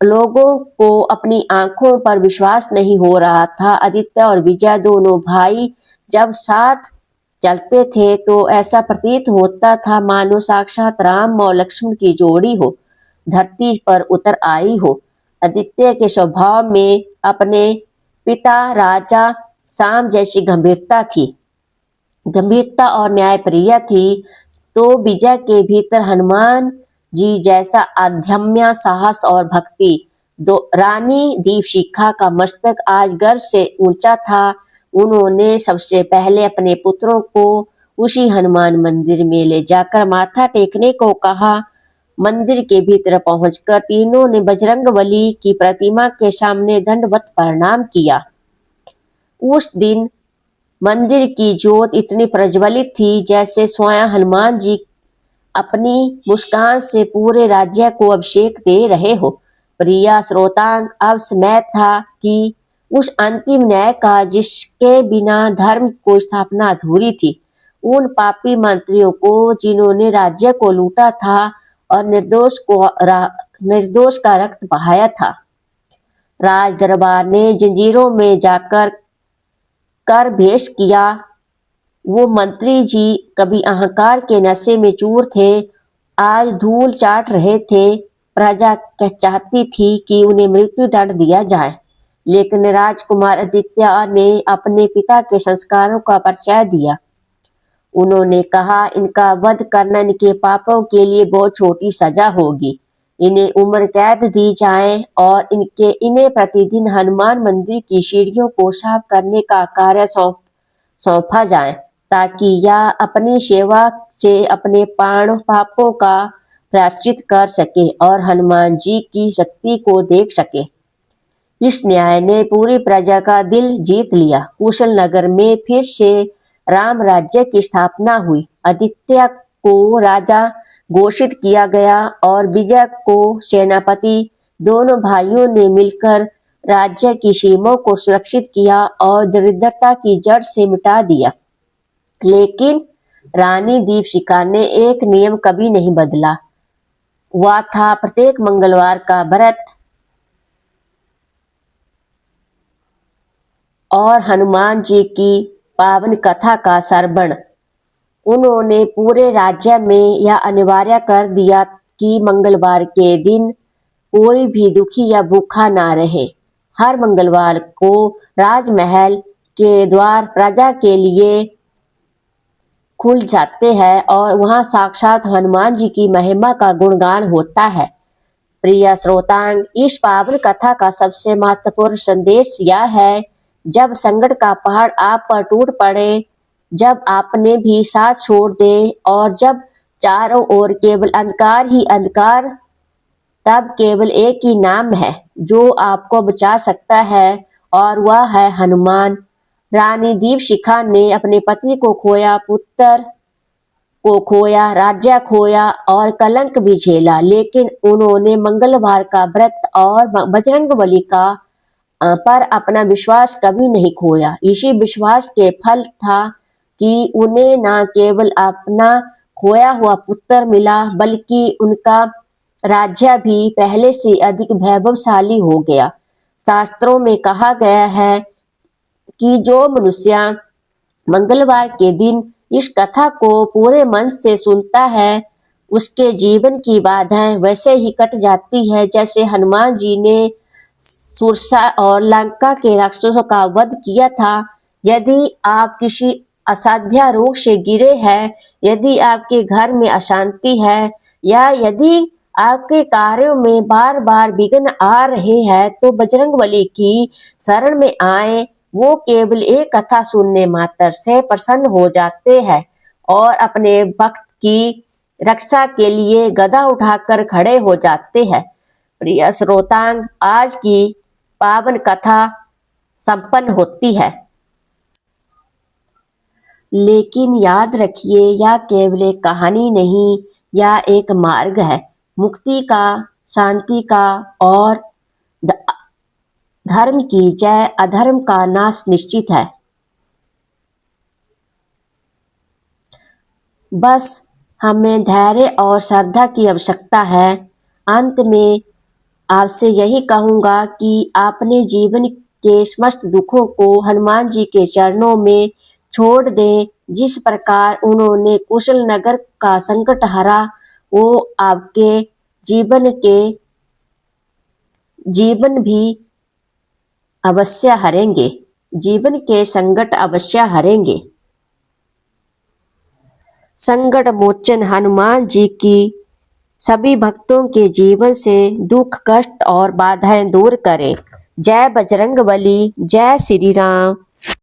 लोगों को अपनी आंखों पर विश्वास नहीं हो रहा था। आदित्य और विजय दोनों भाई जब साथ चलते थे तो ऐसा प्रतीत होता था मानो साक्षात राम और लक्ष्मण की जोड़ी हो धरती पर उतर आई हो। आदित्य के स्वभाव में अपने पिता राजा साम जैसी गंभीरता और न्यायप्रिय थी, तो विजय के भीतर हनुमान जी जैसा अदम्य साहस और भक्ति। रानी दीपशिखा का मस्तक आज गर्व से ऊंचा था। उन्होंने सबसे पहले अपने पुत्रों को उसी हनुमान मंदिर में ले जाकर माथा टेकने को कहा। मंदिर के भीतर पहुंचकर तीनों ने बजरंगबली की प्रतिमा के सामने दंडवत प्रणाम किया। उस दिन मंदिर की ज्योत इतनी प्रज्वलित थी जैसे स्वयं हनुमान जी अपनी मुस्कान से पूरे राज्य को अभिषेक दे रहे हो। प्रिय श्रोतांग, अब समय था कि उस अंतिम न्याय का जिसके बिना धर्म को स्थापना अधूरी थी। उन पापी मंत्रियों को जिन्होंने राज्य को लूटा था और निर्दोष का रक्त बहाया था। राज दरबार ने जंजीरों में जाकर कर भेष किया। वो मंत्री जी कभी अहंकार के नशे में चूर थे, आज धूल चाट रहे थे। प्रजा चाहती थी कि उन्हें मृत्यु दंड दिया जाए, लेकिन राजकुमार आदित्य ने अपने पिता के संस्कारों का परिचय दिया। उन्होंने कहा, इनका वध करना इनके पापों के लिए बहुत छोटी सजा होगी। इन्हें उम्र कैद दी जाए और इन्हें प्रतिदिन हनुमान मंदिर की सीढ़ियों को साफ करने का कार्य सौंपा जाए, ताकि यह अपनी सेवा से अपने पापों का प्रायश्चित कर सके और हनुमान जी की शक्ति को देख सके। इस न्याय ने पूरी प्रजा का दिल जीत लिया। कुशल नगर में फिर से राम राज्य की स्थापना हुई। आदित्य को राजा घोषित किया गया और विजय को सेनापति। दोनों भाइयों ने मिलकर राज्य की सीमाओं को सुरक्षित किया और दरिद्रता की जड़ से मिटा दिया। लेकिन रानी दीपशिखा ने एक नियम कभी नहीं बदला। वह था प्रत्येक मंगलवार का व्रत और हनुमान जी की पावन कथा का श्रवण। उन्होंने पूरे राज्य में यह अनिवार्य कर दिया कि मंगलवार के दिन कोई भी दुखी या भूखा ना रहे। हर मंगलवार को राजमहल के द्वार प्रजा के लिए खुल जाते हैं और वहां साक्षात हनुमान जी की महिमा का गुणगान होता है। प्रिय श्रोतांग, इस पावन कथा का सबसे महत्वपूर्ण संदेश यह है, जब संकट का पहाड़ आप पर टूट पड़े, जब आपने भी साथ छोड़ दे और जब चारों ओर केवल अंधकार ही अंधकार, तब केवल एक ही नाम है जो आपको बचा सकता है और वह है हनुमान। रानी दीपशिखा ने अपने पति को खोया, पुत्र को खोया, राज्य खोया और कलंक भी झेला, लेकिन उन्होंने मंगलवार का व्रत और बजरंगबली का पर अपना विश्वास कभी नहीं खोया। इसी विश्वास के फल था कि उन्हें न केवल अपना खोया हुआ पुत्र मिला, बल्कि उनका राज्य भी पहले से अधिक वैभवशाली हो गया। शास्त्रों में कहा गया है कि जो मनुष्य मंगलवार के दिन इस कथा को पूरे मन से सुनता है, उसके जीवन की बाधाएं वैसे ही कट जाती है जैसे हनुमान जी ने सुरसा और लंका के राक्षसों का वध किया था। यदि आप किसी असाध्य रोग से गिरे हैं, यदि आपके घर में अशांति है या यदि आपके कार्यों में बार बार विघ्न आ रहे हैं, तो बजरंगबली की शरण में आए। वो केवल एक कथा सुनने मात्र से प्रसन्न हो जाते हैं और अपने भक्त की रक्षा के लिए गदा उठाकर खड़े हो जाते हैं। प्रिय श्रोतांग, आज की पावन कथा संपन्न होती है, लेकिन याद रखिए, यह केवल एक कहानी नहीं, यह एक मार्ग है मुक्ति का, शांति का और धर्म की जय। अधर्म का नाश निश्चित है। बस हमें धैर्य और श्रद्धा की आवश्यकता है। अंत में आपसे यही कहूंगा कि आपने जीवन के समस्त दुखों को हनुमान जी के चरणों में छोड़ दें। जिस प्रकार उन्होंने कुशल नगर का संकट हरा, वो आपके जीवन भी अवश्य हरेंगे। जीवन के संकट अवश्य हरेंगे। संकट मोचन हनुमान जी की सभी भक्तों के जीवन से दुख, कष्ट और बाधाएं दूर करें। जय बजरंगबली, जय श्री राम।